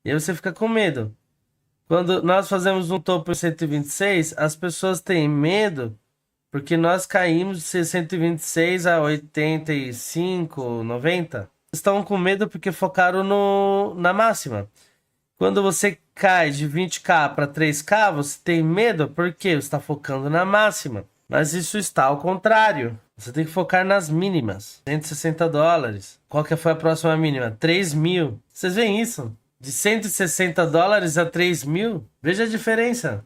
E aí você fica com medo. Quando nós fazemos um topo em 126, as pessoas têm medo porque nós caímos de 126 a 85, 90. Estão com medo porque focaram na máxima. Quando você cai de 20k para 3k, você tem medo porque você está focando na máxima. Mas isso está ao contrário. Você tem que focar nas mínimas. $160. Qual que foi a próxima mínima? 3.000. Vocês veem isso? De $160 a 3.000? Veja a diferença.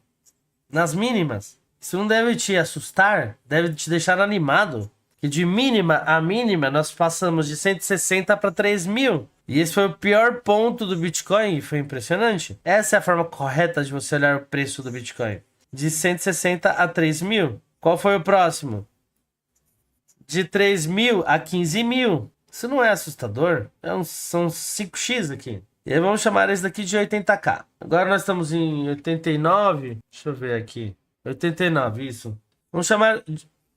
Nas mínimas. Isso não deve te assustar, deve te deixar animado. Que de mínima a mínima nós passamos de 160 para 3.000. E esse foi o pior ponto do Bitcoin e foi impressionante. Essa é a forma correta de você olhar o preço do Bitcoin. De 160 a 3.000. Qual foi o próximo? De 3.000 a 15.000. Isso não é assustador? São 5x aqui. E aí vamos chamar esse daqui de 80k. Agora nós estamos em 89. Deixa eu ver aqui. 89, isso. Vamos chamar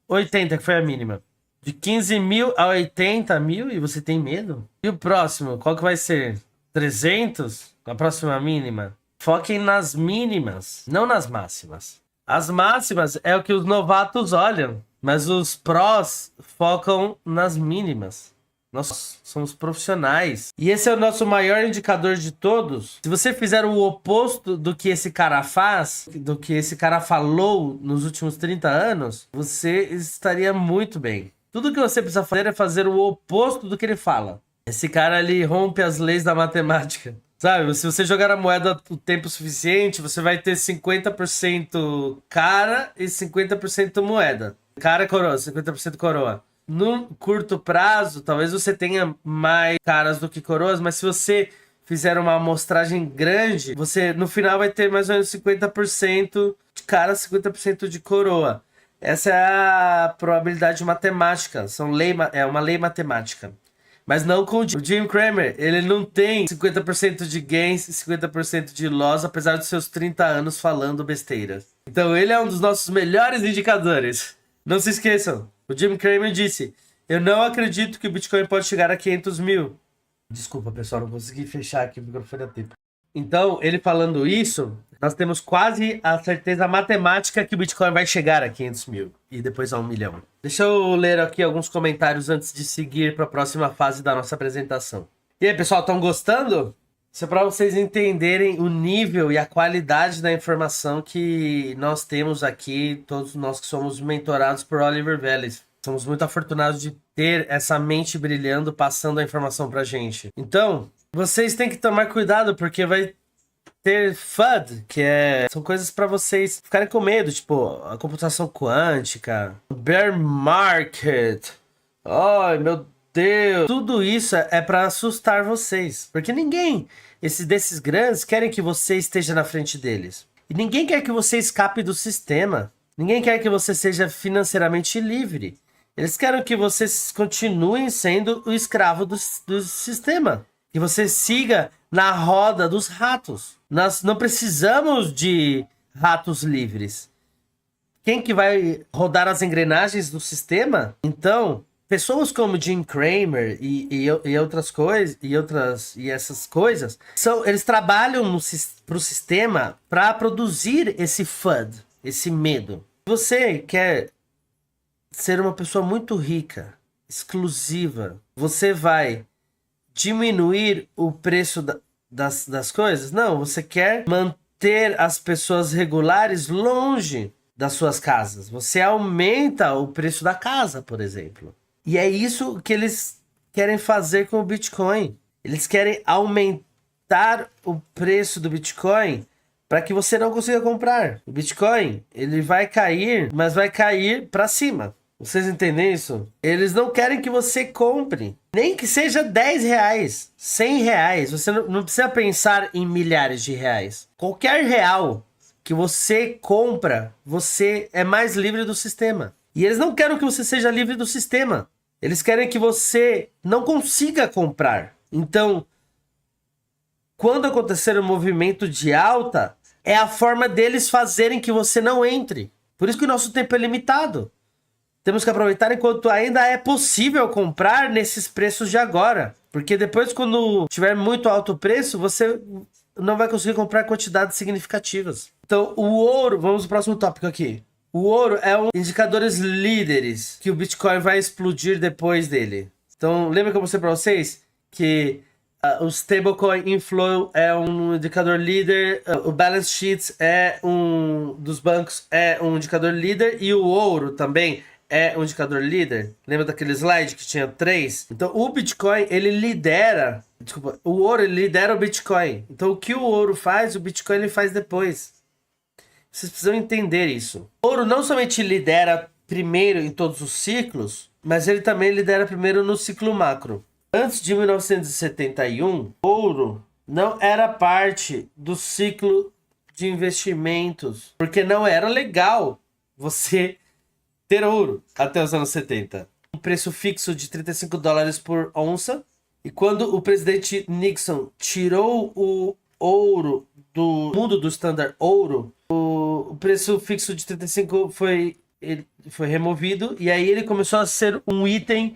80, que foi a mínima. De 15.000 a 80.000 e você tem medo? E o próximo, qual que vai ser? 300? A próxima mínima? Foquem nas mínimas, não nas máximas. As máximas é o que os novatos olham, mas os prós focam nas mínimas. Nós somos profissionais. E esse é o nosso maior indicador de todos. Se você fizer o oposto do que esse cara faz, do que esse cara falou nos últimos 30 anos, você estaria muito bem. Tudo que você precisa fazer é fazer o oposto do que ele fala. Esse cara, ele rompe as leis da matemática. Sabe, se você jogar a moeda o tempo suficiente, você vai ter 50% cara e 50% moeda. Cara, coroa, 50% coroa. No curto prazo, talvez você tenha mais caras do que coroas, mas se você fizer uma amostragem grande, você no final vai ter mais ou menos 50% de cara, 50% de coroa. Essa é a probabilidade matemática, é uma lei matemática. Mas não com o Jim Cramer. Ele não tem 50% de gains e 50% de loss, apesar dos seus 30 anos falando besteiras. Então ele é um dos nossos melhores indicadores. Não se esqueçam, o Jim Cramer disse: eu não acredito que o Bitcoin pode chegar a 500 mil. Desculpa, pessoal, não consegui fechar aqui o microfone a tempo. Então, ele falando isso, nós temos quase a certeza matemática que o Bitcoin vai chegar a 500 mil e depois a 1 milhão. Deixa eu ler aqui alguns comentários antes de seguir para a próxima fase da nossa apresentação. E aí, pessoal, estão gostando? Isso é para vocês entenderem o nível e a qualidade da informação que nós temos aqui, todos nós que somos mentorados por Oliver Velez. Somos muito afortunados de ter essa mente brilhando, passando a informação pra gente. Então, vocês têm que tomar cuidado, porque vai ter FUD, são coisas para vocês ficarem com medo, tipo a computação quântica, bear market. Ai, meu Deus. Tudo isso é para assustar vocês, porque ninguém, desses grandes, querem que você esteja na frente deles. E ninguém quer que você escape do sistema. Ninguém quer que você seja financeiramente livre. Eles querem que você continue sendo o escravo do sistema. Que você siga na roda dos ratos. Nós não precisamos de ratos livres. Quem que vai rodar as engrenagens do sistema? Então, pessoas como Jim Cramer e outras coisas e essas coisas, eles trabalham para o sistema para produzir esse FUD, esse medo. Você quer ser uma pessoa muito rica, exclusiva, você vai diminuir o preço das coisas? Não, você quer manter as pessoas regulares longe das suas casas. Você aumenta o preço da casa, por exemplo. E é isso que eles querem fazer com o Bitcoin. Eles querem aumentar o preço do Bitcoin para que você não consiga comprar. O Bitcoin, ele vai cair, mas vai cair para cima. Vocês entendem isso? Eles não querem que você compre. Nem que seja 10 reais, 100 reais. Você não precisa pensar em milhares de reais. Qualquer real que você compra, você é mais livre do sistema. E eles não querem que você seja livre do sistema. Eles querem que você não consiga comprar. Então, quando acontecer um movimento de alta, é a forma deles fazerem que você não entre. Por isso que o nosso tempo é limitado. Temos que aproveitar enquanto ainda é possível comprar nesses preços de agora. Porque depois, quando tiver muito alto o preço, você não vai conseguir comprar quantidades significativas. Então, o ouro, vamos pro próximo tópico aqui. O ouro é um indicadores líderes que o Bitcoin vai explodir depois dele. Então, lembra que eu mostrei para vocês que o stablecoin inflow é um indicador líder, o balance sheet é dos bancos é um indicador líder e o ouro também é um indicador líder. Lembra daquele slide que tinha 3? Então o Bitcoin, ele lidera, o ouro ele lidera o Bitcoin. Então o que o ouro faz, o Bitcoin ele faz depois. Vocês precisam entender isso. O ouro não somente lidera primeiro em todos os ciclos, mas ele também lidera primeiro no ciclo macro. Antes de 1971, ouro não era parte do ciclo de investimentos, porque não era legal você ter ouro até os anos 70. Um preço fixo de 35 dólares por onça. E quando o presidente Nixon tirou o ouro do mundo do Standard Ouro, o preço fixo de 35 foi removido. E aí ele começou a ser um item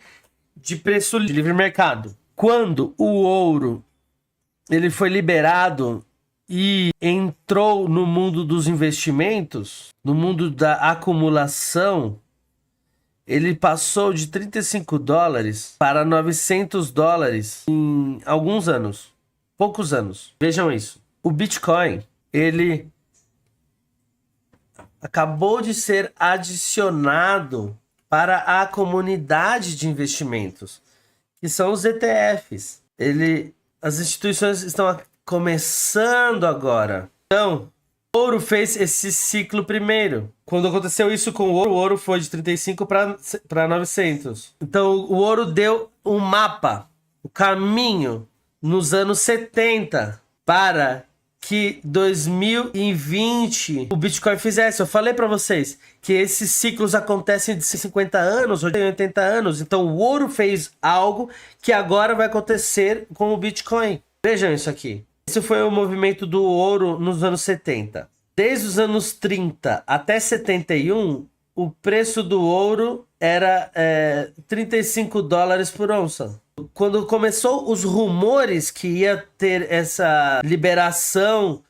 de preço de livre mercado. Quando o ouro ele foi liberado e entrou no mundo dos investimentos, no mundo da acumulação, ele passou de 35 dólares para 900 dólares em alguns anos, poucos anos. Vejam isso. O Bitcoin, ele acabou de ser adicionado para a comunidade de investimentos, que são os ETFs. As instituições estão começando agora. Então, o ouro fez esse ciclo primeiro. Quando aconteceu isso com o ouro foi de 35 para 900. Então, o ouro deu um mapa, o caminho nos anos 70 para que 2020 o Bitcoin fizesse. Eu falei para vocês que esses ciclos acontecem de 50 anos ou de 80 anos. Então o ouro fez algo que agora vai acontecer com o Bitcoin. Vejam isso aqui. Esse foi o movimento do ouro nos anos 70. Desde os anos 30 até 71, o preço do ouro era 35 dólares por onça. Quando começou os rumores que ia ter essa liberação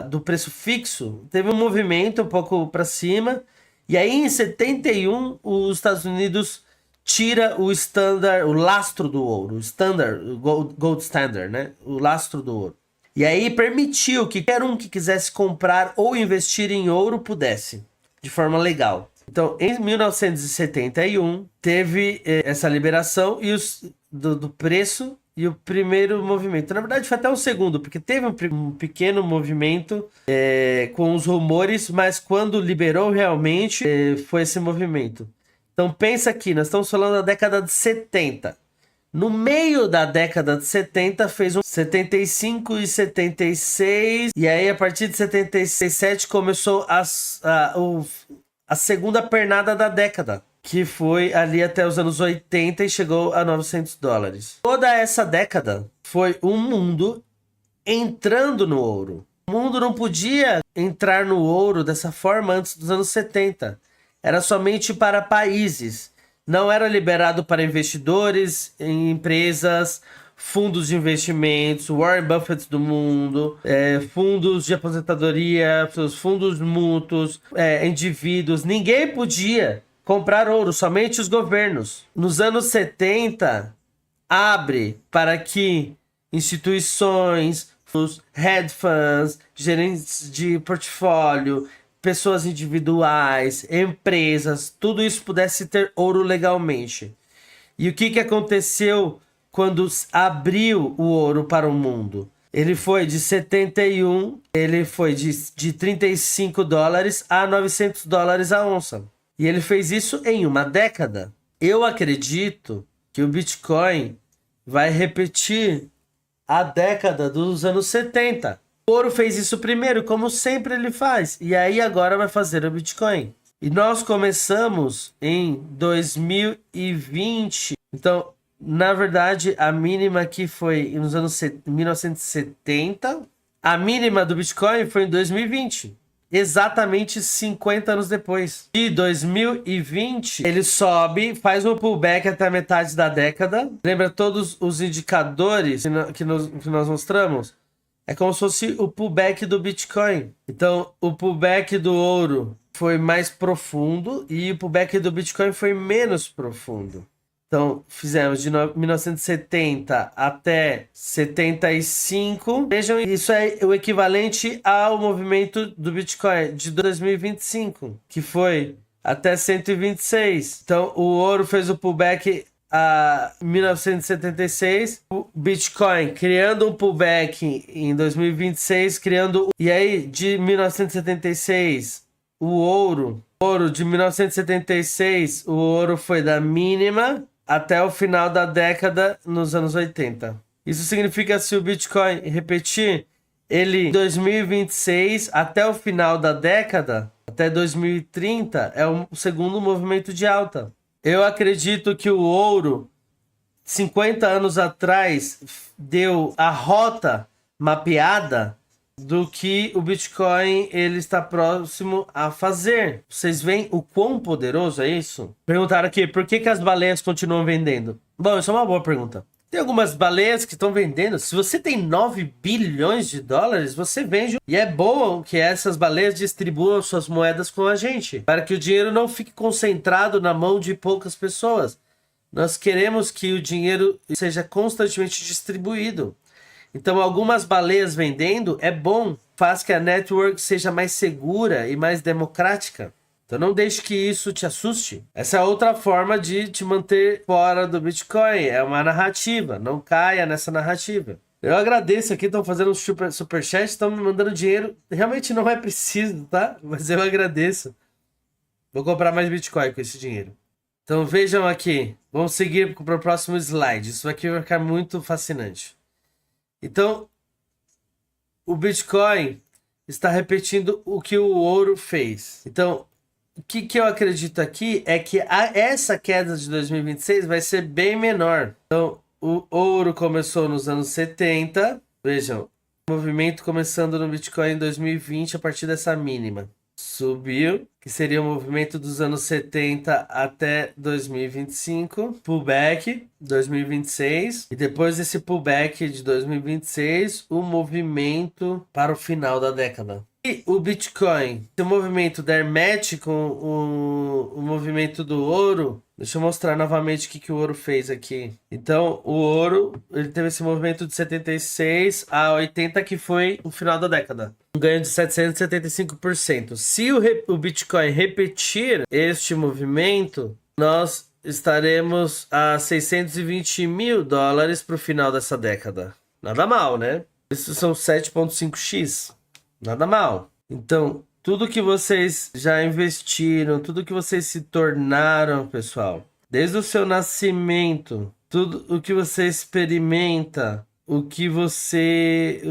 do preço fixo, teve um movimento um pouco para cima. E aí em 71, os Estados Unidos tira o standard, o lastro do ouro, o standard, o gold standard, né? O lastro do ouro. E aí permitiu que qualquer um que quisesse comprar ou investir em ouro pudesse, de forma legal. Então, em 1971, teve essa liberação e do preço e o primeiro movimento. Na verdade, foi até o segundo, porque teve um pequeno movimento com os rumores, mas quando liberou realmente, foi esse movimento. Então, pensa aqui, nós estamos falando da década de 70. No meio da década de 70, fez um 75 e 76, e aí a partir de 77 começou a segunda pernada da década, que foi ali até os anos 80 e chegou a 900 dólares. Toda essa década foi um mundo entrando no ouro. O mundo não podia entrar no ouro dessa forma antes dos anos 70. Era somente para países. Não era liberado para investidores em empresas, fundos de investimentos, Warren Buffett do mundo, fundos de aposentadoria, fundos mútuos, indivíduos. Ninguém podia comprar ouro, somente os governos. Nos anos 70, abre para que instituições, os hedge funds, gerentes de portfólio, pessoas individuais, empresas, tudo isso pudesse ter ouro legalmente. E o que aconteceu quando abriu o ouro para o mundo? Ele foi de 71, ele foi de 35 dólares a 900 dólares a onça. E ele fez isso em uma década. Eu acredito que o Bitcoin vai repetir a década dos anos 70. O ouro fez isso primeiro, como sempre ele faz. E aí agora vai fazer o Bitcoin. E nós começamos em 2020. Então, na verdade, a mínima aqui foi nos anos 1970. A mínima do Bitcoin foi em 2020. Exatamente 50 anos depois. De 2020, ele sobe, faz um pullback até a metade da década. Lembra todos os indicadores que nós mostramos? É como se fosse o pullback do Bitcoin. Então, o pullback do ouro foi mais profundo e o pullback do Bitcoin foi menos profundo. Então, fizemos de 1970 até 75. Vejam, isso é o equivalente ao movimento do Bitcoin de 2025, que foi até 126. Então, o ouro fez o pullback a 1976, o Bitcoin criando um pullback em 2026, e aí de 1976 o ouro de 1976, o ouro foi da mínima até o final da década nos anos 80. Isso significa que se o Bitcoin repetir, ele em 2026 até o final da década, até 2030, é o segundo movimento de alta. Eu acredito que o ouro, 50 anos atrás, deu a rota mapeada do que o Bitcoin ele está próximo a fazer. Vocês veem o quão poderoso é isso? Perguntaram aqui, por que as baleias continuam vendendo? Bom, isso é uma boa pergunta. Tem algumas baleias que estão vendendo. Se você tem 9 bilhões de dólares, você vende. E é bom que essas baleias distribuam suas moedas com a gente, para que o dinheiro não fique concentrado na mão de poucas pessoas. Nós queremos que o dinheiro seja constantemente distribuído. Então, algumas baleias vendendo é bom, faz que a network seja mais segura e mais democrática. Então não deixe que isso te assuste. Essa é outra forma de te manter fora do Bitcoin. É uma narrativa. Não caia nessa narrativa. Eu agradeço aqui, estão fazendo um superchat, estão me mandando dinheiro. Realmente não é preciso, tá? Mas eu agradeço. Vou comprar mais Bitcoin com esse dinheiro. Então vejam aqui. Vamos seguir para o próximo slide. Isso aqui vai ficar muito fascinante. Então, o Bitcoin está repetindo o que o ouro fez. Então, o que eu acredito aqui é que essa queda de 2026 vai ser bem menor. Então, o ouro começou nos anos 70. Vejam, o movimento começando no Bitcoin em 2020 a partir dessa mínima. Subiu, que seria o movimento dos anos 70 até 2025. Pullback, 2026. E depois desse pullback de 2026, o movimento para o final da década. E o Bitcoin, se o movimento der match com o movimento do ouro, deixa eu mostrar novamente o que o ouro fez aqui. Então, o ouro, ele teve esse movimento de 76 a 80, que foi o final da década. Um ganho de 775%. Se o Bitcoin repetir este movimento, nós estaremos a 620 mil dólares para o final dessa década. Nada mal, né? Isso são 7,5x. Nada mal. Então, tudo que vocês já investiram, tudo que vocês se tornaram, pessoal, desde o seu nascimento, tudo o que você experimenta, o que você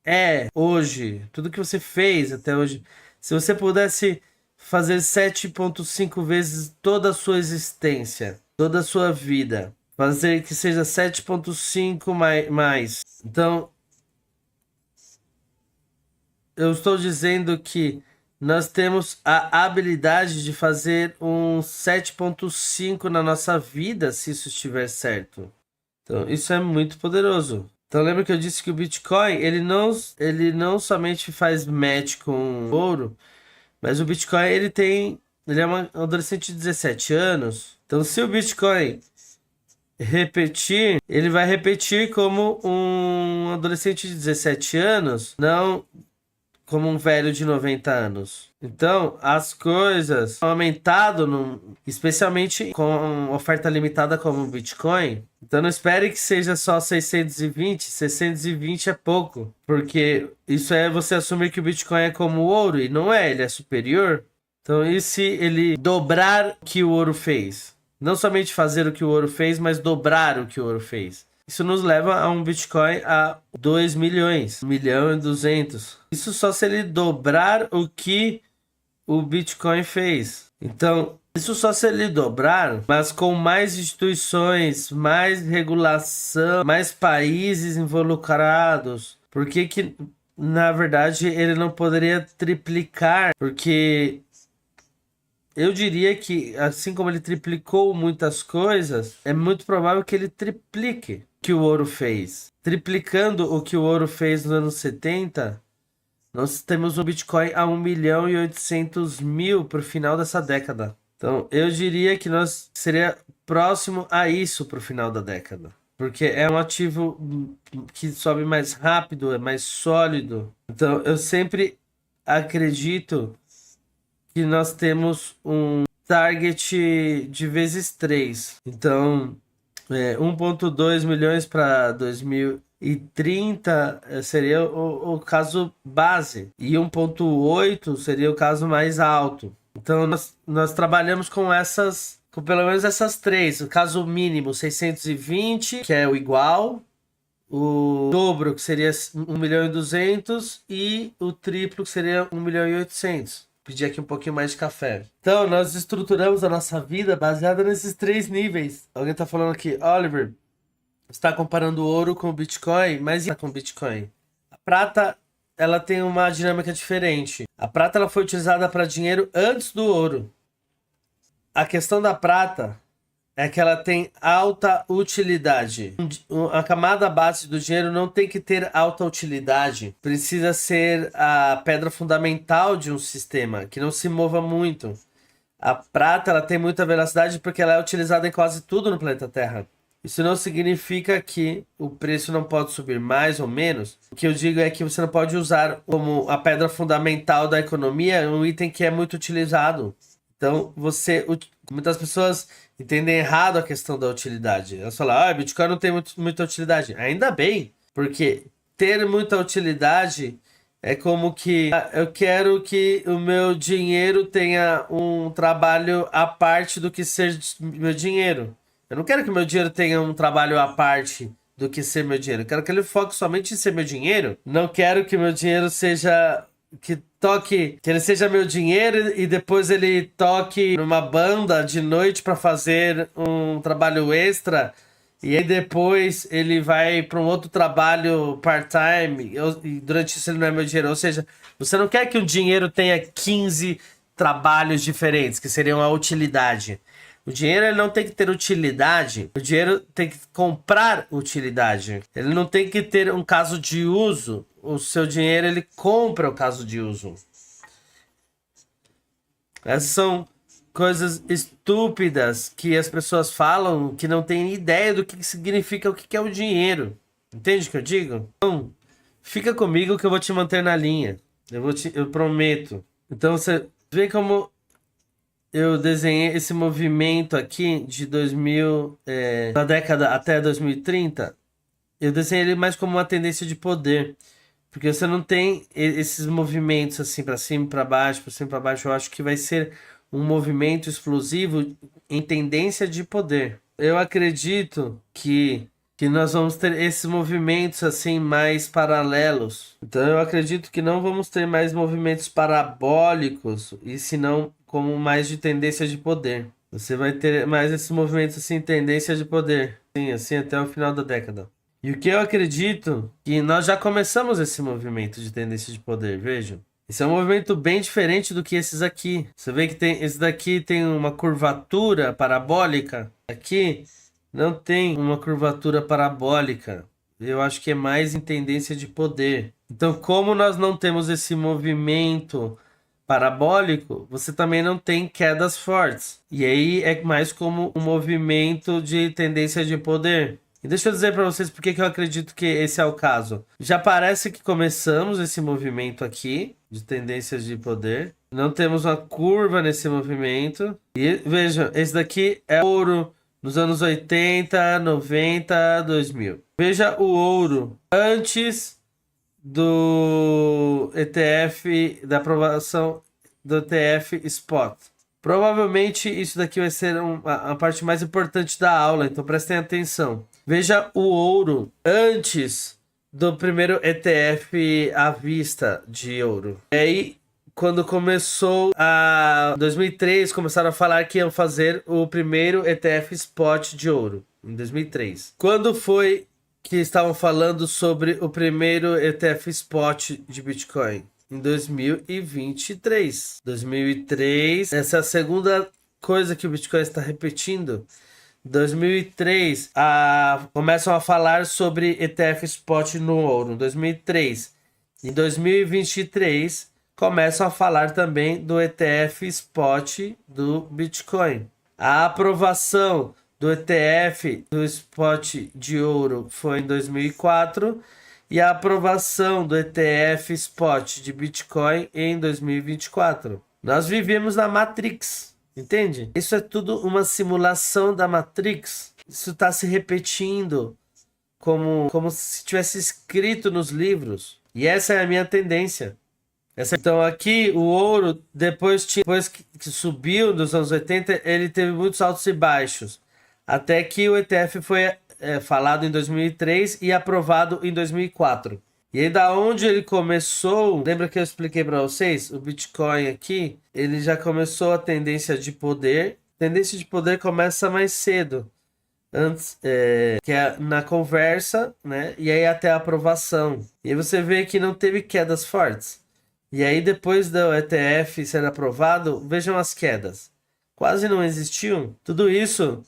é hoje, tudo que você fez até hoje, se você pudesse fazer 7,5 vezes toda a sua existência, toda a sua vida, fazer que seja 7,5 mais. Então, eu estou dizendo que nós temos a habilidade de fazer um 7,5 na nossa vida, se isso estiver certo. Então, isso é muito poderoso. Então, lembra que eu disse que o Bitcoin, ele não somente faz match com ouro, mas o Bitcoin, ele é um adolescente de 17 anos. Então, se o Bitcoin repetir, ele vai repetir como um adolescente de 17 anos, não como um velho de 90 anos. Então, as coisas têm aumentado, especialmente com oferta limitada como o Bitcoin. Então, não espere que seja só 620. 620 é pouco, porque isso é você assumir que o Bitcoin é como o ouro, e não é, ele é superior. Então, e se ele dobrar o que o ouro fez? Não somente fazer o que o ouro fez, mas dobrar o que o ouro fez. Isso nos leva a um Bitcoin a 2 milhões, 1 milhão e 200. Isso só se ele dobrar o que o Bitcoin fez. Então, isso só se ele dobrar, mas com mais instituições, mais regulação, mais países involucrados. Por que na verdade, ele não poderia triplicar? Porque eu diria que, assim como ele triplicou muitas coisas, é muito provável que ele triplique o que o ouro fez. Triplicando o que o ouro fez nos anos 70, nós temos um Bitcoin a 1 milhão e 800 mil para o final dessa década. Então, eu diria que nós seria próximo a isso para o final da década. Porque é um ativo que sobe mais rápido, é mais sólido. Então, eu sempre acredito que nós temos um target de vezes 3. Então, 1,2 milhões para 2030 seria o caso base. E 1,8 seria o caso mais alto. Então, nós trabalhamos com pelo menos essas três. O caso mínimo, 620, que é o igual. O dobro, que seria 1 milhão e 200. E o triplo, que seria 1 milhão e 800. Pedir aqui um pouquinho mais de café. Então, nós estruturamos a nossa vida baseada nesses 3 níveis. Alguém está falando aqui, Oliver, está comparando o ouro com o Bitcoin, mas e com o Bitcoin? A prata, ela tem uma dinâmica diferente. A prata ela foi utilizada para dinheiro antes do ouro. A questão da prata é que ela tem alta utilidade. A camada base do dinheiro não tem que ter alta utilidade. Precisa ser a pedra fundamental de um sistema, que não se mova muito. A prata, ela tem muita velocidade porque ela é utilizada em quase tudo no planeta Terra. Isso não significa que o preço não pode subir mais ou menos. O que eu digo é que você não pode usar como a pedra fundamental da economia um item que é muito utilizado. Então, muitas pessoas entendem errado a questão da utilidade. Elas falam, Bitcoin não tem muita utilidade. Ainda bem, porque ter muita utilidade é como que eu quero que o meu dinheiro tenha um trabalho à parte do que ser meu dinheiro. Eu não quero que meu dinheiro tenha um trabalho à parte do que ser meu dinheiro. Eu quero que ele foque somente em ser meu dinheiro. Não quero que meu dinheiro seja que ele seja meu dinheiro e depois ele toque numa banda de noite para fazer um trabalho extra e aí depois ele vai para um outro trabalho part-time e durante isso ele não é meu dinheiro. Ou seja, você não quer que o dinheiro tenha 15 trabalhos diferentes, que seriam a utilidade. O dinheiro ele não tem que ter utilidade, o dinheiro tem que comprar utilidade. Ele não tem que ter um caso de uso. O seu dinheiro ele compra o caso de uso. Essas são coisas estúpidas que as pessoas falam que não têm ideia do que significa o que é o dinheiro. Entende o que eu digo? Então, fica comigo que eu vou te manter na linha. Eu prometo. Então você vê como eu desenhei esse movimento aqui de 2000, da década até 2030. Eu desenhei ele mais como uma tendência de poder. Porque você não tem esses movimentos assim para cima, para baixo, para cima, para baixo. Eu acho que vai ser um movimento explosivo em tendência de poder. Eu acredito que nós vamos ter esses movimentos assim mais paralelos. Então eu acredito que não vamos ter mais movimentos parabólicos, e senão como mais de tendência de poder. Você vai ter mais esses movimentos assim, tendência de poder. Sim, assim até o final da década. E o que eu acredito que nós já começamos esse movimento de tendência de poder, vejam. Esse é um movimento bem diferente do que esses aqui. Você vê que esse daqui tem uma curvatura parabólica. Aqui não tem uma curvatura parabólica. Eu acho que é mais em tendência de poder. Então, como nós não temos esse movimento parabólico, você também não tem quedas fortes. E aí é mais como um movimento de tendência de poder. E deixa eu dizer para vocês por que eu acredito que esse é o caso. Já parece que começamos esse movimento aqui de tendências de poder. Não temos uma curva nesse movimento. E vejam, esse daqui é ouro nos anos 80, 90, 2000. Veja o ouro antes do ETF, da aprovação do ETF Spot. Provavelmente isso daqui vai ser a parte mais importante da aula, então prestem atenção. Veja o ouro antes do primeiro ETF à vista de ouro. E aí, quando começou a 2003, começaram a falar que iam fazer o primeiro ETF Spot de ouro, em 2003. Quando foi que estavam falando sobre o primeiro ETF Spot de Bitcoin? Em 2023. 2003, essa é a segunda coisa que o Bitcoin está repetindo. 2003, começam a falar sobre ETF Spot no ouro. 2003. Em 2023, começam a falar também do ETF Spot do Bitcoin. A aprovação do ETF do Spot de ouro foi em 2004 e a aprovação do ETF Spot de Bitcoin em 2024. Nós vivemos na Matrix. Entende? Isso é tudo uma simulação da Matrix. Isso está se repetindo como se tivesse escrito nos livros. E essa é a minha tendência. Então aqui o ouro, depois que subiu nos anos 80, ele teve muitos altos e baixos. Até que o ETF foi falado em 2003 e aprovado em 2004. E aí da onde ele começou, lembra que eu expliquei para vocês? O Bitcoin aqui, ele já começou a tendência de poder. A tendência de poder começa mais cedo, antes que é na conversa, né? E aí até a aprovação. E aí você vê que não teve quedas fortes. E aí depois do ETF ser aprovado, vejam as quedas. Quase não existiam. Tudo isso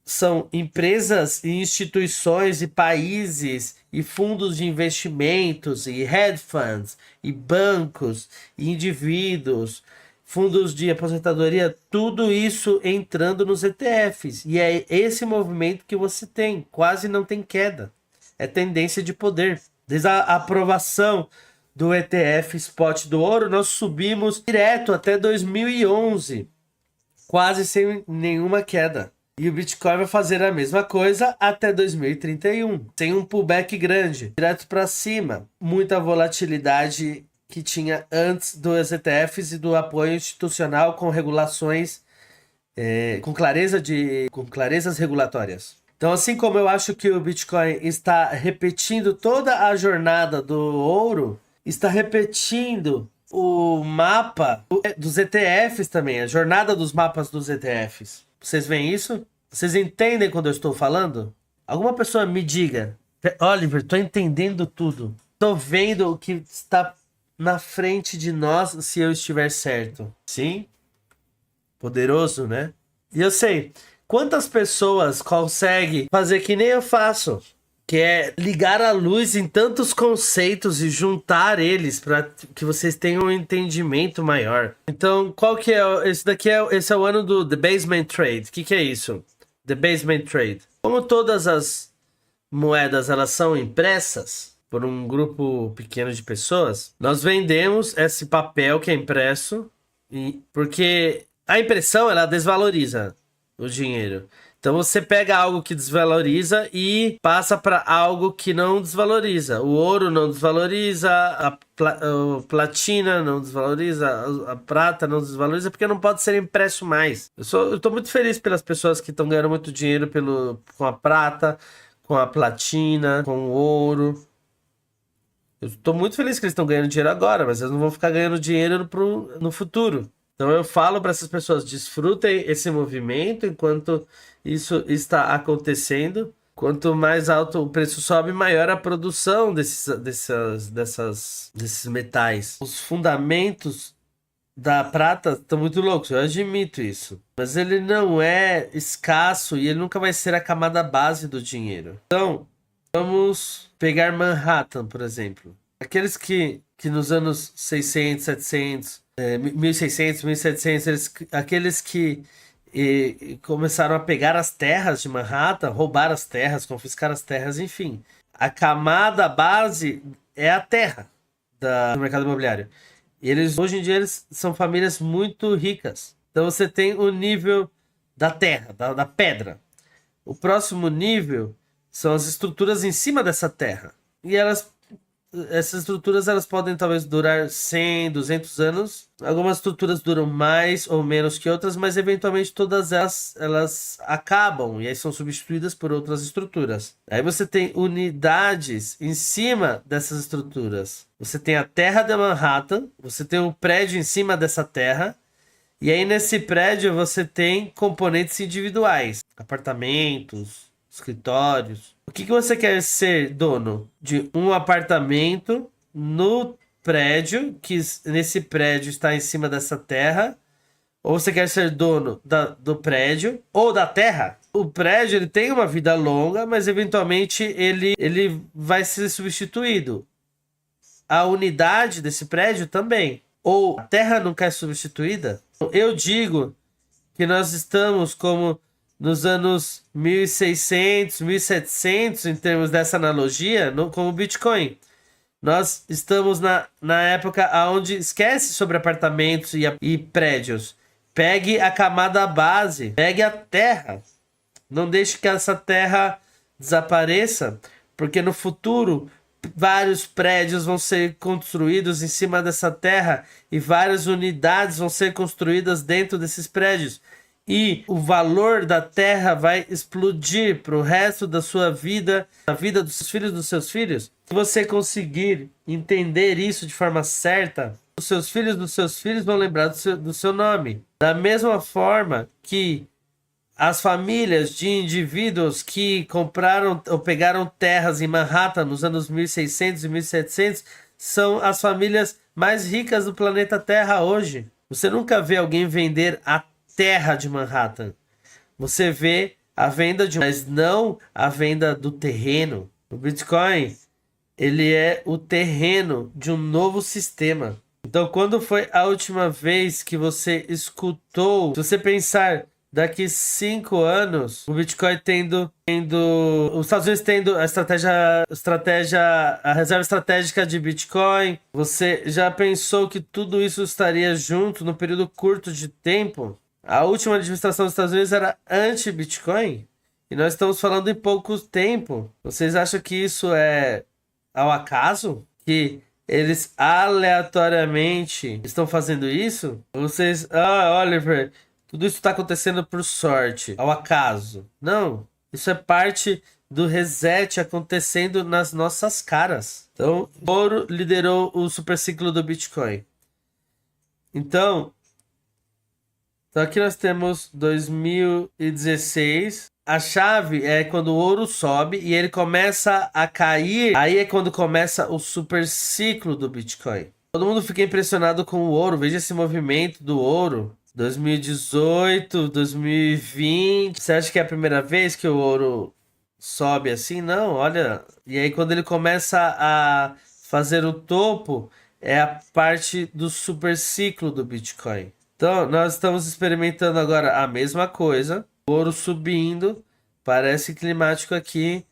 são empresas e instituições e países e fundos de investimentos e hedge funds e bancos e indivíduos, fundos de aposentadoria, tudo isso entrando nos ETFs. E é esse movimento que você tem, quase não tem queda. É tendência de poder. Desde a aprovação do ETF Spot do ouro, nós subimos direto até 2011, quase sem nenhuma queda. E o Bitcoin vai fazer a mesma coisa até 2031, sem um pullback grande, direto para cima. Muita volatilidade que tinha antes dos ETFs e do apoio institucional com regulações, com clarezas regulatórias. Então, assim como eu acho que o Bitcoin está repetindo toda a jornada do ouro, está repetindo o mapa dos ETFs também, a jornada dos mapas dos ETFs. Vocês veem isso? Vocês entendem quando eu estou falando? Alguma pessoa me diga, Oliver, estou entendendo tudo. Estou vendo o que está na frente de nós se eu estiver certo. Sim? Poderoso, né? E eu sei, quantas pessoas conseguem fazer que nem eu faço? Que é ligar a luz em tantos conceitos e juntar eles para que vocês tenham um entendimento maior. Então, qual que é? Esse é o ano do The Basement Trade. O que é isso? The Basement Trade. Como todas as moedas elas são impressas por um grupo pequeno de pessoas, nós vendemos esse papel que é impresso porque a impressão ela desvaloriza o dinheiro. Então você pega algo que desvaloriza e passa para algo que não desvaloriza. O ouro não desvaloriza, a platina não desvaloriza, a prata não desvaloriza porque não pode ser impresso mais. Eu tô muito feliz pelas pessoas que estão ganhando muito dinheiro com a prata, com a platina, com o ouro. Eu tô muito feliz que eles estão ganhando dinheiro agora, mas eles não vão ficar ganhando dinheiro no futuro. Então eu falo para essas pessoas, desfrutem esse movimento enquanto isso está acontecendo. Quanto mais alto o preço sobe, maior a produção desses metais. Os fundamentos da prata estão muito loucos, eu admito isso. Mas ele não é escasso e ele nunca vai ser a camada base do dinheiro. Então, vamos pegar Manhattan, por exemplo. Aqueles que nos anos 600, 700... 1600, 1700, aqueles que começaram a pegar as terras de Manhattan, roubar as terras, confiscar as terras, enfim. A camada base é a terra do mercado imobiliário. E hoje em dia, eles são famílias muito ricas. Então você tem o nível da terra, da pedra. O próximo nível são as estruturas em cima dessa terra. E essas estruturas elas podem talvez durar 100, 200 anos. Algumas estruturas duram mais ou menos que outras, mas eventualmente todas elas acabam e aí são substituídas por outras estruturas. Aí você tem unidades em cima dessas estruturas. Você tem a terra de Manhattan, você tem um prédio em cima dessa terra, e aí nesse prédio você tem componentes individuais, apartamentos, escritórios. O que você quer ser dono? De um apartamento no prédio, que nesse prédio está em cima dessa terra, ou você quer ser dono do prédio ou da terra? O prédio ele tem uma vida longa, mas eventualmente ele vai ser substituído. A unidade desse prédio também. Ou a terra nunca é substituída? Eu digo que nós estamos como nos anos 1600, 1700, em termos dessa analogia, com o Bitcoin. Nós estamos na época onde esquece sobre apartamentos e prédios. Pegue a camada base, pegue a terra. Não deixe que essa terra desapareça, porque no futuro vários prédios vão ser construídos em cima dessa terra e várias unidades vão ser construídas dentro desses prédios. E o valor da terra vai explodir para o resto da sua vida, da vida dos seus filhos. Se você conseguir entender isso de forma certa, os seus filhos vão lembrar do seu nome. Da mesma forma que as famílias de indivíduos que compraram ou pegaram terras em Manhattan nos anos 1600 e 1700 são as famílias mais ricas do planeta Terra hoje. Você nunca vê alguém vender a terra de Manhattan. Você vê a venda mas não a venda do terreno. O Bitcoin, ele é o terreno de um novo sistema. Então, quando foi a última vez que você escutou, se você pensar daqui 5 anos, o Bitcoin os Estados Unidos tendo a reserva estratégica de Bitcoin, você já pensou que tudo isso estaria junto num período curto de tempo? A última administração dos Estados Unidos era anti-Bitcoin e nós estamos falando em pouco tempo. Vocês acham que isso é ao acaso? Que eles aleatoriamente estão fazendo isso? Vocês, Oliver, tudo isso está acontecendo por sorte, ao acaso. Não, isso é parte do reset acontecendo nas nossas caras. Então, o ouro liderou o superciclo do Bitcoin. Então aqui nós temos 2016. A chave é quando o ouro sobe e ele começa a cair. Aí é quando começa o super ciclo do Bitcoin. Todo mundo fica impressionado com o ouro. Veja esse movimento do ouro. 2018, 2020. Você acha que é a primeira vez que o ouro sobe assim? Não, olha. E aí quando ele começa a fazer o topo, é a parte do super ciclo do Bitcoin. Então, nós estamos experimentando agora a mesma coisa. O ouro subindo. Parece climático aqui.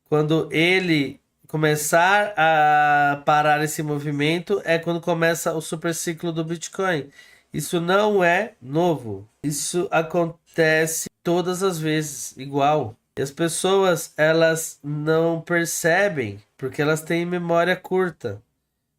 Quando ele começar a parar esse movimento, é quando começa o super ciclo do Bitcoin. Isso não é novo. Isso acontece todas as vezes, igual. E as pessoas, elas não percebem, porque elas têm memória curta.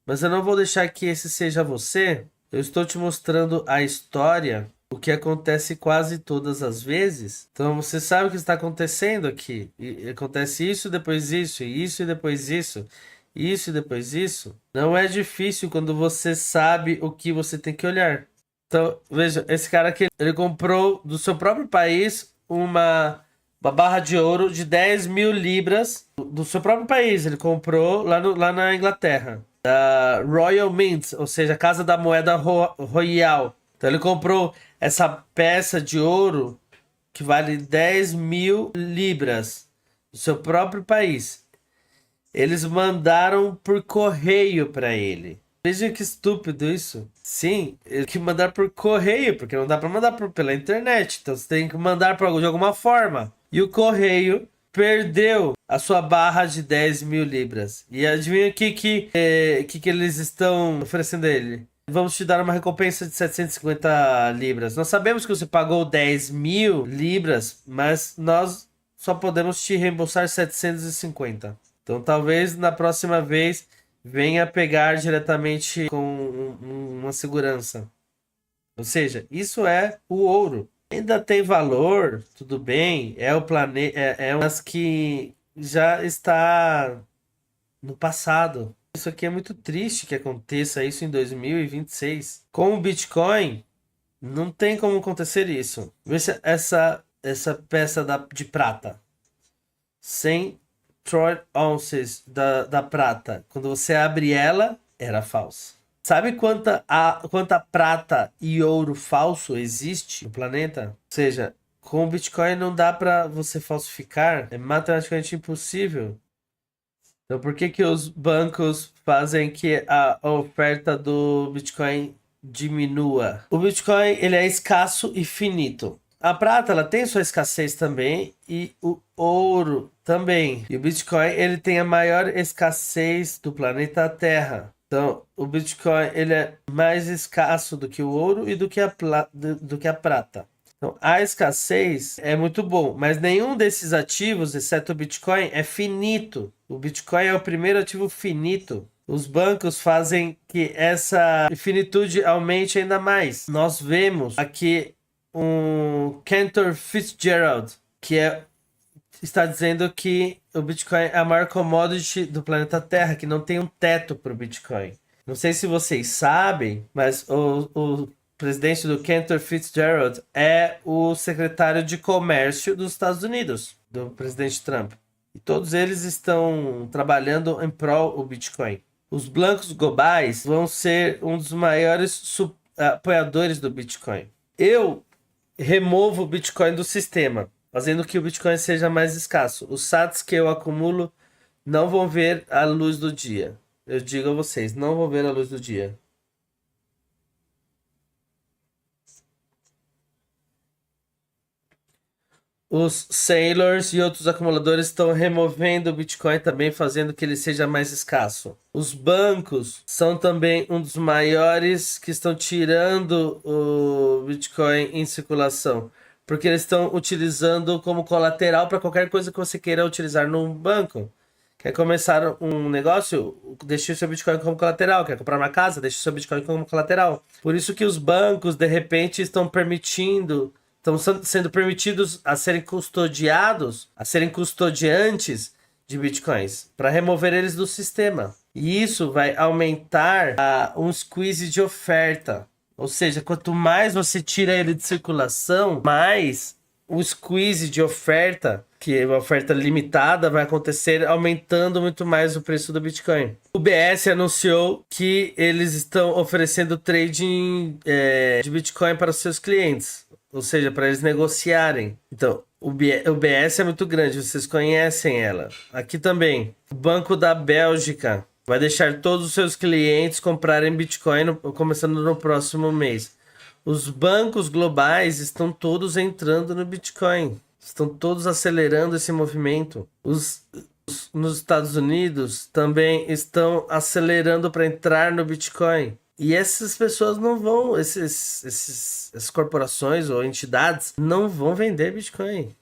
Mas eu não vou deixar que esse seja você. Eu estou te mostrando a história, o que acontece quase todas as vezes. Então você sabe o que está acontecendo aqui. E acontece isso, depois isso, e isso e depois isso. Isso e depois isso. Não é difícil quando você sabe o que você tem que olhar. Então, veja, esse cara aqui, ele comprou do seu próprio país uma barra de ouro de 10 mil libras do seu próprio país. Ele comprou lá na Inglaterra. Da Royal Mint, ou seja, a Casa da Moeda Royal. Então ele comprou essa peça de ouro que vale 10 mil libras do seu próprio país. Eles mandaram por correio para ele. Veja que estúpido isso. Sim, ele que mandar por correio, porque não dá para mandar pela internet. Então você tem que mandar de alguma forma. E o correio perdeu a sua barra de 10 mil libras. E adivinha o que eles estão oferecendo a ele? Vamos te dar uma recompensa de 750 libras. Nós sabemos que você pagou 10 mil libras, mas nós só podemos te reembolsar 750. Então talvez na próxima vez venha pegar diretamente com uma segurança. Ou seja, isso é o ouro. Ainda tem valor, tudo bem, é o planeta, mas que já está no passado. Isso aqui é muito triste que aconteça isso em 2026. Com o Bitcoin, não tem como acontecer isso. Veja essa peça de prata. 100 troy ounces da prata. Quando você abre ela, era falsa. Sabe quanta prata e ouro falso existe no planeta? Ou seja, com o Bitcoin não dá para você falsificar. É matematicamente impossível. Então por que os bancos fazem que a oferta do Bitcoin diminua? O Bitcoin, ele é escasso e finito. A prata, ela tem sua escassez também e o ouro também. E o Bitcoin, ele tem a maior escassez do planeta Terra. Então, o Bitcoin, ele é mais escasso do que o ouro e do que a prata. Então, a escassez é muito bom, mas nenhum desses ativos, exceto o Bitcoin, é finito. O Bitcoin é o primeiro ativo finito. Os bancos fazem que essa finitude aumente ainda mais. Nós vemos aqui um Cantor Fitzgerald, que está dizendo que o Bitcoin é a maior commodity do planeta Terra, que não tem um teto para o Bitcoin. Não sei se vocês sabem, mas o presidente do Cantor Fitzgerald é o secretário de comércio dos Estados Unidos, do presidente Trump. E todos eles estão trabalhando em prol do Bitcoin. Os bancos globais vão ser um dos maiores apoiadores do Bitcoin. Eu removo o Bitcoin do sistema. fazendo que o Bitcoin seja mais escasso. Os sats que eu acumulo não vão ver a luz do dia. Eu digo a vocês, não vão ver a luz do dia. Os Sailors e outros acumuladores estão removendo o Bitcoin também, fazendo que ele seja mais escasso. Os bancos são também um dos maiores que estão tirando o Bitcoin em circulação, porque eles estão utilizando como colateral para qualquer coisa que você queira utilizar num banco. Quer começar um negócio? Deixe o seu Bitcoin como colateral. Quer comprar uma casa? Deixe o seu Bitcoin como colateral. Por isso que os bancos, de repente, estão sendo permitidos a serem custodiados, a serem custodiantes de Bitcoins, para remover eles do sistema. E isso vai aumentar um squeeze de oferta. Ou seja, quanto mais você tira ele de circulação, mais o squeeze de oferta, que é uma oferta limitada, vai acontecer, aumentando muito mais o preço do Bitcoin. O BS anunciou que eles estão oferecendo trading de Bitcoin para os seus clientes, ou seja, para eles negociarem. Então, o BS é muito grande, vocês conhecem ela. Aqui também, o Banco da Bélgica vai deixar todos os seus clientes comprarem Bitcoin começando no próximo mês. Os bancos globais estão todos entrando no Bitcoin. Estão todos acelerando esse movimento. Nos Estados Unidos também estão acelerando para entrar no Bitcoin. E essas pessoas não vão, essas corporações ou entidades não vão vender Bitcoin.